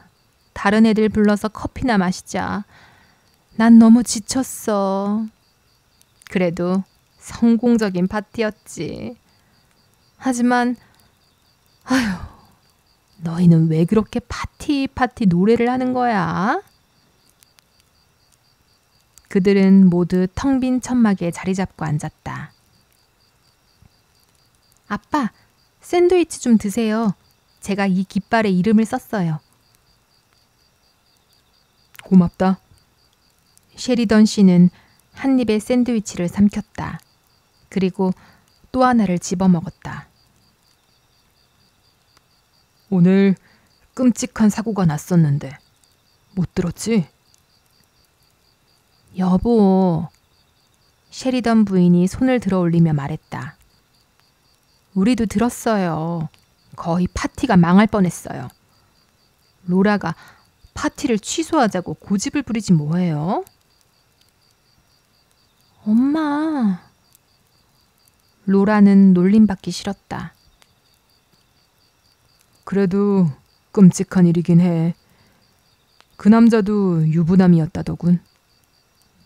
다른 애들 불러서 커피나 마시자. 난 너무 지쳤어. 그래도 성공적인 파티였지. 하지만 너희는 왜 그렇게 파티 노래를 하는 거야? 그들은 모두 텅 빈 천막에 자리 잡고 앉았다. 아빠, 샌드위치 좀 드세요. 제가 이 깃발에 이름을 썼어요. 고맙다. 셰리던 씨는 한 입에 샌드위치를 삼켰다. 그리고 또 하나를 집어먹었다. 오늘 끔찍한 사고가 났었는데 못 들었지? 여보, 셰리던 부인이 손을 들어 올리며 말했다. 우리도 들었어요. 거의 파티가 망할 뻔했어요. 로라가 파티를 취소하자고 고집을 부리지 뭐해요? 엄마. 로라는 놀림받기 싫었다. 그래도 끔찍한 일이긴 해. 그 남자도 유부남이었다더군.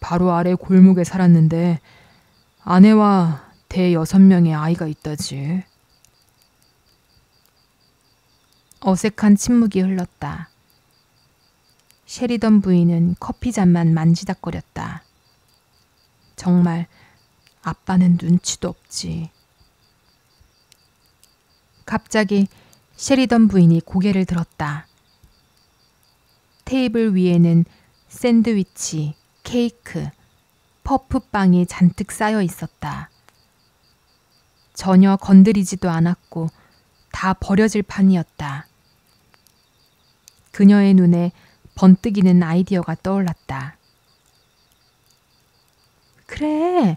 바로 아래 골목에 살았는데 아내와 대 6명의 아이가 있다지. 어색한 침묵이 흘렀다. 셰리던 부인은 커피잔만 만지작거렸다. 정말 아빠는 눈치도 없지. 갑자기 셰리던 부인이 고개를 들었다. 테이블 위에는 샌드위치, 케이크, 퍼프빵이 잔뜩 쌓여 있었다. 전혀 건드리지도 않았고 다 버려질 판이었다. 그녀의 눈에 번뜩이는 아이디어가 떠올랐다. 그래,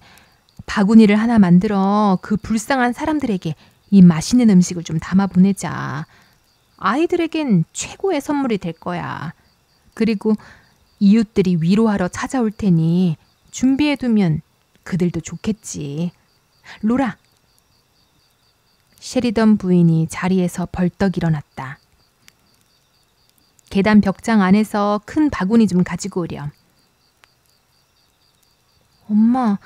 바구니를 하나 만들어 그 불쌍한 사람들에게 이 맛있는 음식을 좀 담아 보내자. 아이들에겐 최고의 선물이 될 거야. 그리고 이웃들이 위로하러 찾아올 테니 준비해두면 그들도 좋겠지. 로라! 셰리던 부인이 자리에서 벌떡 일어났다. 계단 벽장 안에서 큰 바구니 좀 가지고 오렴. 엄마,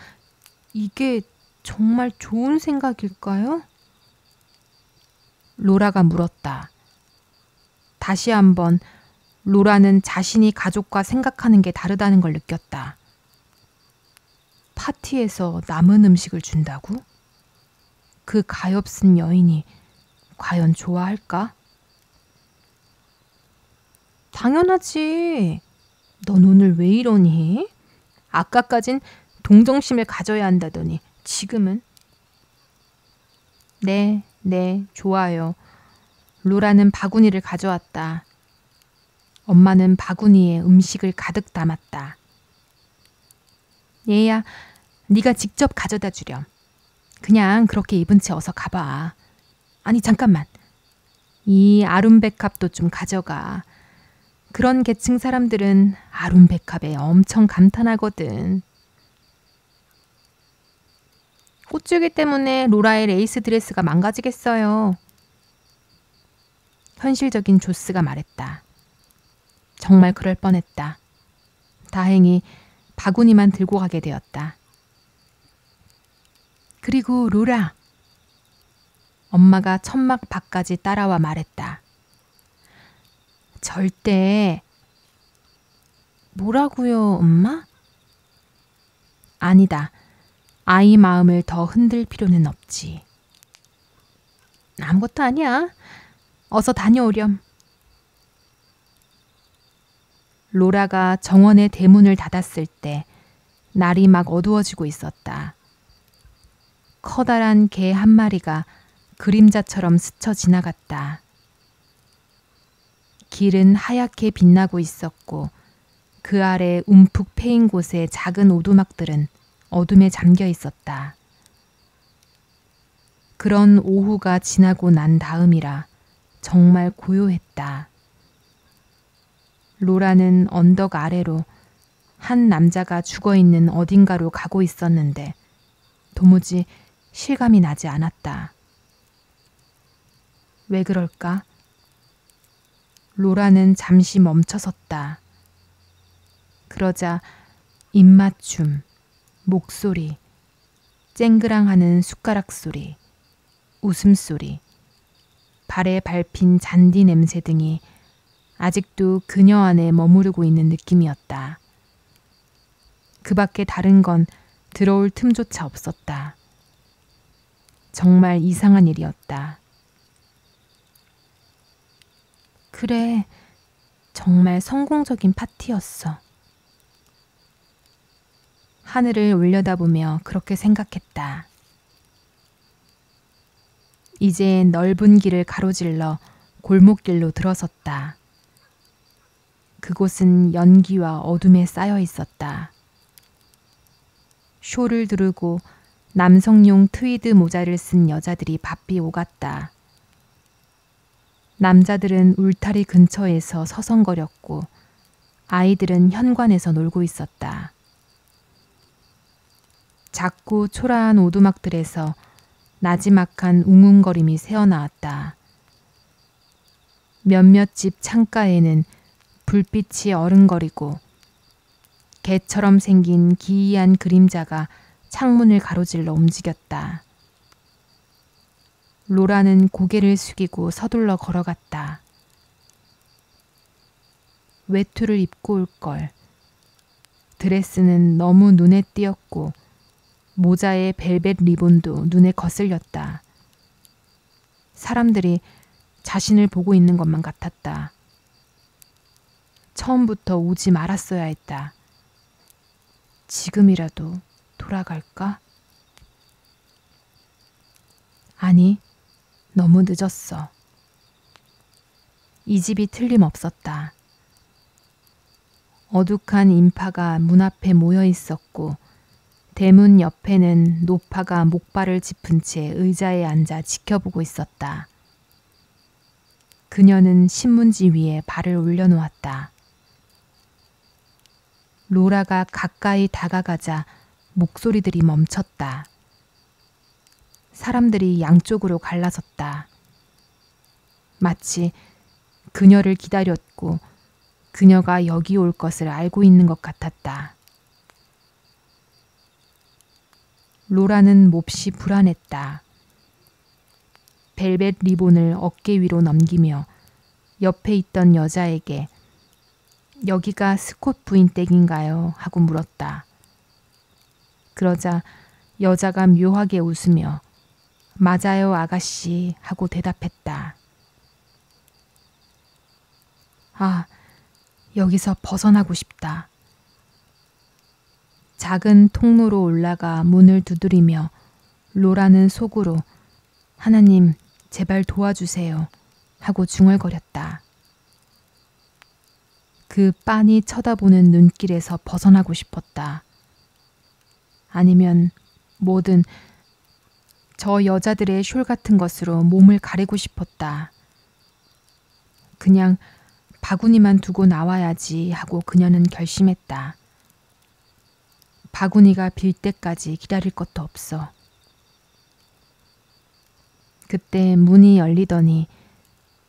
이게 정말 좋은 생각일까요? 로라가 물었다. 다시 한번 로라는 자신이 가족과 생각하는 게 다르다는 걸 느꼈다. 파티에서 남은 음식을 준다고? 그 가엾은 여인이 과연 좋아할까? 당연하지. 넌 오늘 왜 이러니? 아까까진 동정심을 가져야 한다더니 지금은? 네, 좋아요. 로라는 바구니를 가져왔다. 엄마는 바구니에 음식을 가득 담았다. 얘야, 네가 직접 가져다 주렴. 그냥 그렇게 입은 채 어서 가봐. 아니 잠깐만. 이 아룸백합도 좀 가져가. 그런 계층 사람들은 아룸백합에 엄청 감탄하거든. 꽃줄기 때문에 로라의 레이스 드레스가 망가지겠어요. 현실적인 조스가 말했다. 정말 그럴 뻔했다. 다행히 바구니만 들고 가게 되었다. 그리고 로라. 엄마가 천막 밖까지 따라와 말했다. 절대. 뭐라고요, 엄마? 아니다. 아이 마음을 더 흔들 필요는 없지. 아무것도 아니야. 어서 다녀오렴. 로라가 정원의 대문을 닫았을 때 날이 막 어두워지고 있었다. 커다란 개 한 마리가 그림자처럼 스쳐 지나갔다. 길은 하얗게 빛나고 있었고 그 아래 움푹 패인 곳의 작은 오두막들은 어둠에 잠겨 있었다. 그런 오후가 지나고 난 다음이라 정말 고요했다. 로라는 언덕 아래로 한 남자가 죽어있는 어딘가로 가고 있었는데 도무지 실감이 나지 않았다. 왜 그럴까? 로라는 잠시 멈춰섰다. 그러자 입맞춤, 목소리, 쨍그랑하는 숟가락 소리, 웃음소리, 발에 밟힌 잔디 냄새 등이 아직도 그녀 안에 머무르고 있는 느낌이었다. 그 밖에 다른 건 들어올 틈조차 없었다. 정말 이상한 일이었다. 그래, 정말 성공적인 파티였어. 하늘을 올려다보며 그렇게 생각했다. 이제 넓은 길을 가로질러 골목길로 들어섰다. 그곳은 연기와 어둠에 쌓여 있었다. 쇼를 두르고 남성용 트위드 모자를 쓴 여자들이 바삐 오갔다. 남자들은 울타리 근처에서 서성거렸고 아이들은 현관에서 놀고 있었다. 작고 초라한 오두막들에서 나지막한 웅웅거림이 새어나왔다. 몇몇 집 창가에는 불빛이 어른거리고 개처럼 생긴 기이한 그림자가 창문을 가로질러 움직였다. 로라는 고개를 숙이고 서둘러 걸어갔다. 외투를 입고 올 걸. 드레스는 너무 눈에 띄었고 모자의 벨벳 리본도 눈에 거슬렸다. 사람들이 자신을 보고 있는 것만 같았다. 처음부터 오지 말았어야 했다. 지금이라도 돌아갈까? 아니, 너무 늦었어. 이 집이 틀림없었다. 어둑한 인파가 문 앞에 모여 있었고 대문 옆에는 노파가 목발을 짚은 채 의자에 앉아 지켜보고 있었다. 그녀는 신문지 위에 발을 올려놓았다. 로라가 가까이 다가가자 목소리들이 멈췄다. 사람들이 양쪽으로 갈라섰다. 마치 그녀를 기다렸고 그녀가 여기 올 것을 알고 있는 것 같았다. 로라는 몹시 불안했다. 벨벳 리본을 어깨 위로 넘기며 옆에 있던 여자에게 여기가 스콧 부인 댁인가요? 하고 물었다. 그러자 여자가 묘하게 웃으며 맞아요, 아가씨 하고 대답했다. 아, 여기서 벗어나고 싶다. 작은 통로로 올라가 문을 두드리며 로라는 속으로 하나님, 제발 도와주세요 하고 중얼거렸다. 그 빤히 쳐다보는 눈길에서 벗어나고 싶었다. 아니면 뭐든 저 여자들의 숄 같은 것으로 몸을 가리고 싶었다. 그냥 바구니만 두고 나와야지 하고 그녀는 결심했다. 바구니가 빌 때까지 기다릴 것도 없어. 그때 문이 열리더니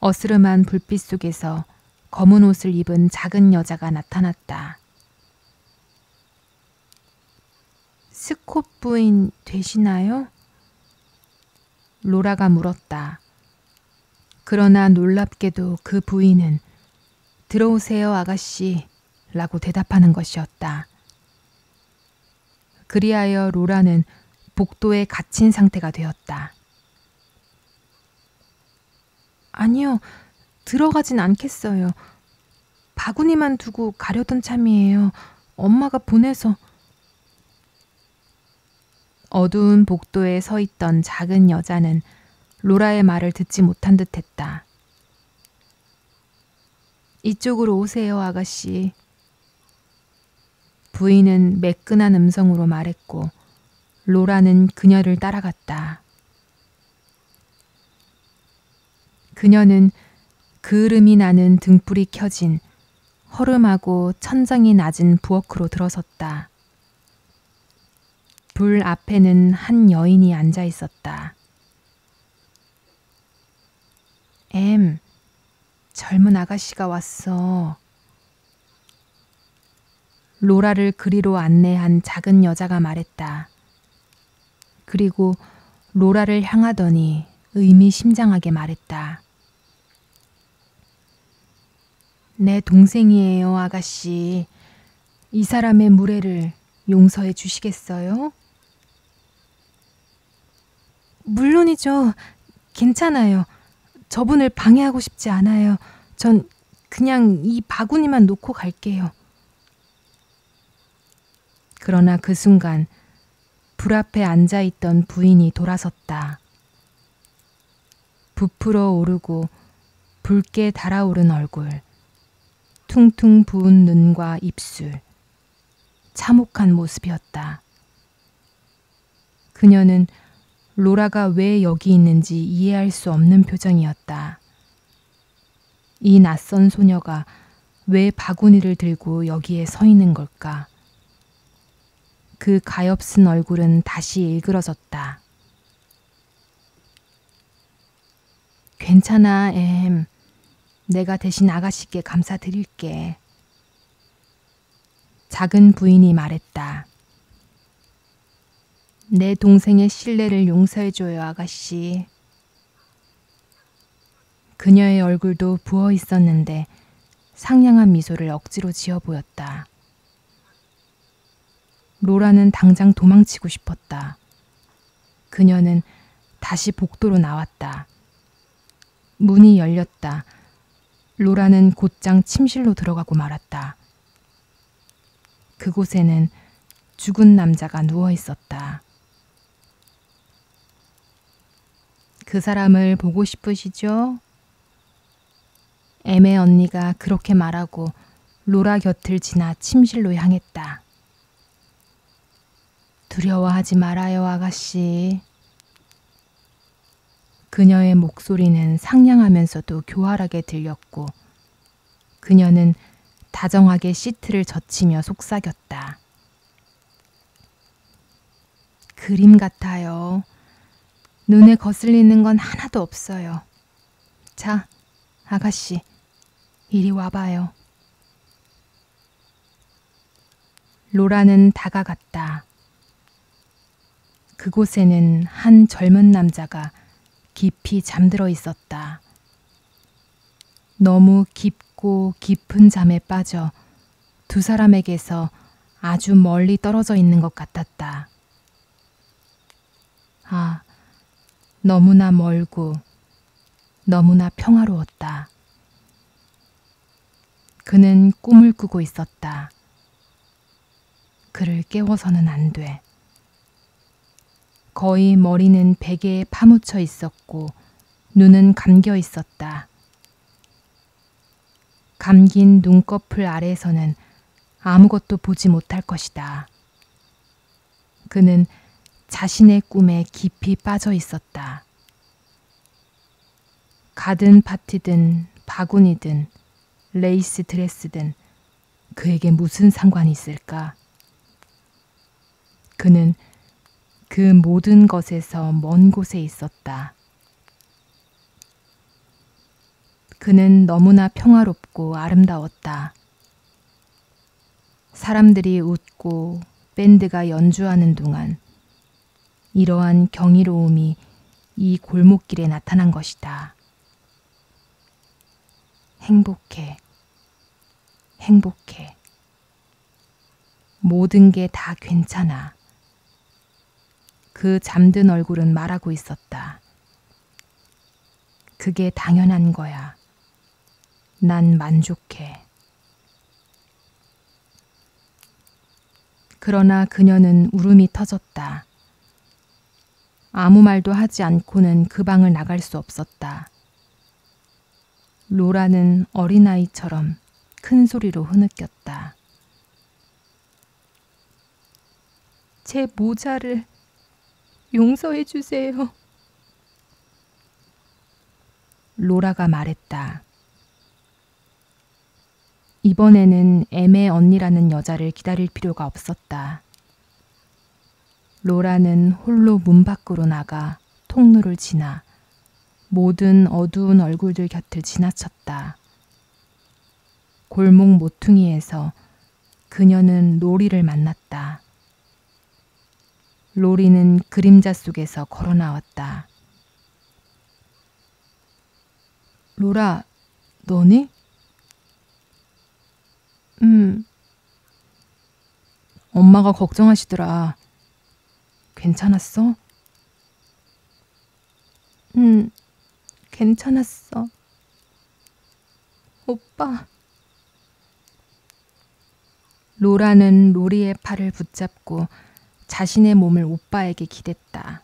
어스름한 불빛 속에서 검은 옷을 입은 작은 여자가 나타났다. 스콧 부인 되시나요? 로라가 물었다. 그러나 놀랍게도 그 부인은 들어오세요, 아가씨 라고 대답하는 것이었다. 그리하여 로라는 복도에 갇힌 상태가 되었다. 아니요, 들어가진 않겠어요. 바구니만 두고 가려던 참이에요. 엄마가 보내서. 어두운 복도에 서 있던 작은 여자는 로라의 말을 듣지 못한 듯 했다. 이쪽으로 오세요, 아가씨. 부인은 매끈한 음성으로 말했고 로라는 그녀를 따라갔다. 그녀는 그을음이 나는 등불이 켜진 허름하고 천장이 낮은 부엌으로 들어섰다. 불 앞에는 한 여인이 앉아 있었다. 젊은 아가씨가 왔어. 로라를 그리로 안내한 작은 여자가 말했다. 그리고 로라를 향하더니 의미심장하게 말했다. 내 동생이에요, 아가씨. 이 사람의 무례를 용서해 주시겠어요? 물론이죠. 괜찮아요. 저분을 방해하고 싶지 않아요. 전 그냥 이 바구니만 놓고 갈게요. 그러나 그 순간 불 앞에 앉아있던 부인이 돌아섰다. 부풀어 오르고 붉게 달아오른 얼굴, 퉁퉁 부은 눈과 입술, 참혹한 모습이었다. 그녀는 로라가 왜 여기 있는지 이해할 수 없는 표정이었다. 이 낯선 소녀가 왜 바구니를 들고 여기에 서 있는 걸까? 그 가엾은 얼굴은 다시 일그러졌다. 괜찮아, 내가 대신 아가씨께 감사드릴게. 작은 부인이 말했다. 내 동생의 신뢰를 용서해줘요, 아가씨. 그녀의 얼굴도 부어 있었는데 상냥한 미소를 억지로 지어 보였다. 로라는 당장 도망치고 싶었다. 그녀는 다시 복도로 나왔다. 문이 열렸다. 로라는 곧장 침실로 들어가고 말았다. 그곳에는 죽은 남자가 누워 있었다. 그 사람을 보고 싶으시죠? 에메 언니가 그렇게 말하고 로라 곁을 지나 침실로 향했다. 두려워하지 말아요, 아가씨. 그녀의 목소리는 상냥하면서도 교활하게 들렸고 그녀는 다정하게 시트를 젖히며 속삭였다. 그림 같아요. 눈에 거슬리는 건 하나도 없어요. 자, 아가씨, 이리 와봐요. 로라는 다가갔다. 그곳에는 한 젊은 남자가 깊이 잠들어 있었다. 너무 깊고 깊은 잠에 빠져 두 사람에게서 아주 멀리 떨어져 있는 것 같았다. 아, 너무나 멀고 너무나 평화로웠다. 그는 꿈을 꾸고 있었다. 그를 깨워서는 안 돼. 거의 머리는 베개에 파묻혀 있었고 눈은 감겨 있었다. 감긴 눈꺼풀 아래에서는 아무것도 보지 못할 것이다. 그는 자신의 꿈에 깊이 빠져 있었다. 가든 파티든 바구니든 레이스 드레스든 그에게 무슨 상관이 있을까? 그는 그 모든 것에서 먼 곳에 있었다. 그는 너무나 평화롭고 아름다웠다. 사람들이 웃고 밴드가 연주하는 동안 이러한 경이로움이 이 골목길에 나타난 것이다. 행복해. 행복해. 모든 게 다 괜찮아. 그 잠든 얼굴은 말하고 있었다. 그게 당연한 거야. 난 만족해. 그러나 그녀는 울음이 터졌다. 아무 말도 하지 않고는 그 방을 나갈 수 없었다. 로라는 어린아이처럼 큰 소리로 흐느꼈다. 제 모자를 용서해 주세요. 로라가 말했다. 이번에는 애매 언니라는 여자를 기다릴 필요가 없었다. 로라는 홀로 문 밖으로 나가 통로를 지나 모든 어두운 얼굴들 곁을 지나쳤다. 골목 모퉁이에서 그녀는 로리를 만났다. 로리는 그림자 속에서 걸어 나왔다. 로라, 너니? 엄마가 걱정하시더라. 괜찮았어? 괜찮았어. 오빠. 로라는 로리의 팔을 붙잡고 자신의 몸을 오빠에게 기댔다.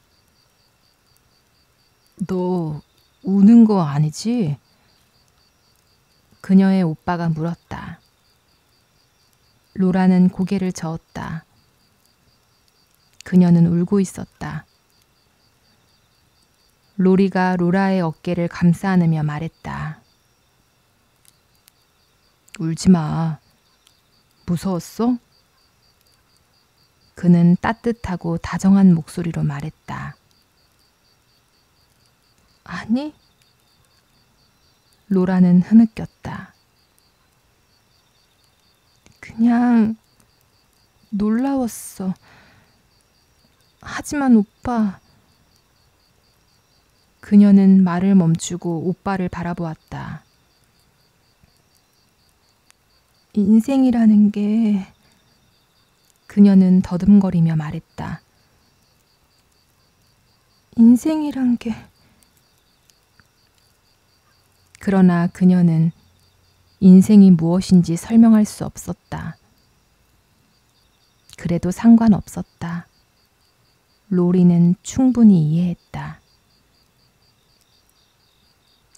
너 우는 거 아니지? 그녀의 오빠가 물었다. 로라는 고개를 저었다. 그녀는 울고 있었다. 로리가 로라의 어깨를 감싸 안으며 말했다. 울지 마. 무서웠어? 그는 따뜻하고 다정한 목소리로 말했다. 아니? 로라는 흐느꼈다. 그냥 놀라웠어. 하지만 오빠. 그녀는 말을 멈추고 오빠를 바라보았다. 인생이라는 게... 그녀는 더듬거리며 말했다. 인생이란 게... 그러나 그녀는 인생이 무엇인지 설명할 수 없었다. 그래도 상관없었다. 로리는 충분히 이해했다.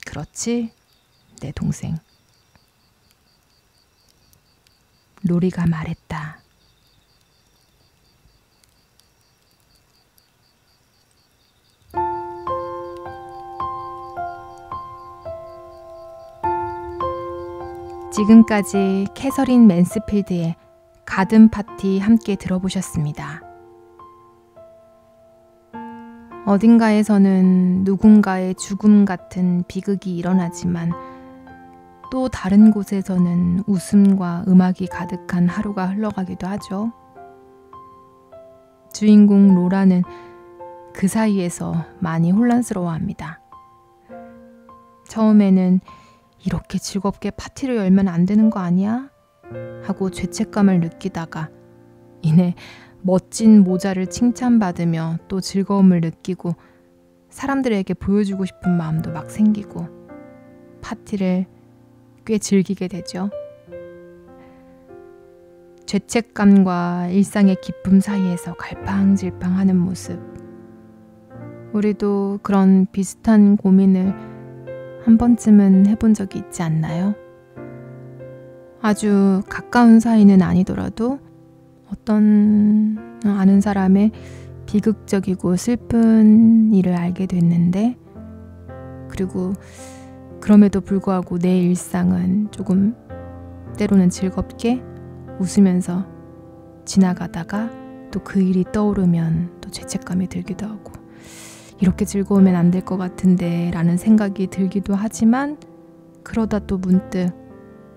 그렇지, 내 동생. 로리가 말했다. 지금까지 캐서린 맨스필드의 가든 파티 함께 들어보셨습니다. 어딘가에서는 누군가의 죽음 같은 비극이 일어나지만 또 다른 곳에서는 웃음과 음악이 가득한 하루가 흘러가기도 하죠. 주인공 로라는 그 사이에서 많이 혼란스러워합니다. 처음에는 이렇게 즐겁게 파티를 열면 안 되는 거 아니야? 하고 죄책감을 느끼다가 이내 멋진 모자를 칭찬받으며 또 즐거움을 느끼고 사람들에게 보여주고 싶은 마음도 막 생기고 파티를 꽤 즐기게 되죠. 죄책감과 일상의 기쁨 사이에서 갈팡질팡하는 모습. 우리도 그런 비슷한 고민을 한 번쯤은 해본 적이 있지 않나요? 아주 가까운 사이는 아니더라도 어떤 아는 사람의 비극적이고 슬픈 일을 알게 됐는데, 그리고 그럼에도 불구하고 내 일상은 조금 때로는 즐겁게 웃으면서 지나가다가 또 그 일이 떠오르면 또 죄책감이 들기도 하고, 이렇게 즐거우면 안 될 것 같은데 라는 생각이 들기도 하지만, 그러다 또 문득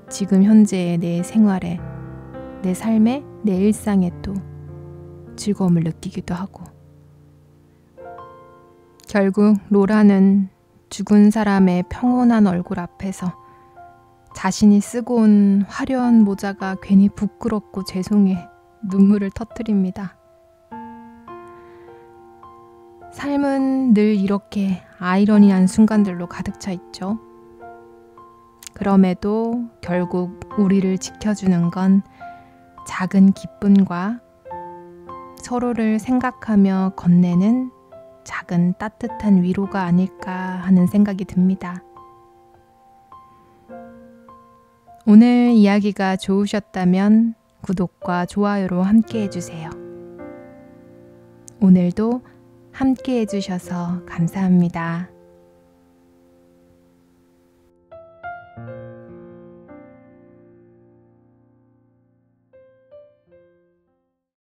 지금 현재의 내 생활에, 내 삶에, 내 일상에 또 즐거움을 느끼기도 하고. 결국 로라는 죽은 사람의 평온한 얼굴 앞에서 자신이 쓰고 온 화려한 모자가 괜히 부끄럽고 죄송해 눈물을 터뜨립니다. 삶은 늘 이렇게 아이러니한 순간들로 가득 차 있죠. 그럼에도 결국 우리를 지켜주는 건 작은 기쁨과 서로를 생각하며 건네는 작은 따뜻한 위로가 아닐까 하는 생각이 듭니다. 오늘 이야기가 좋으셨다면 구독과 좋아요로 함께 해주세요. 오늘도 함께 해주셔서 감사합니다.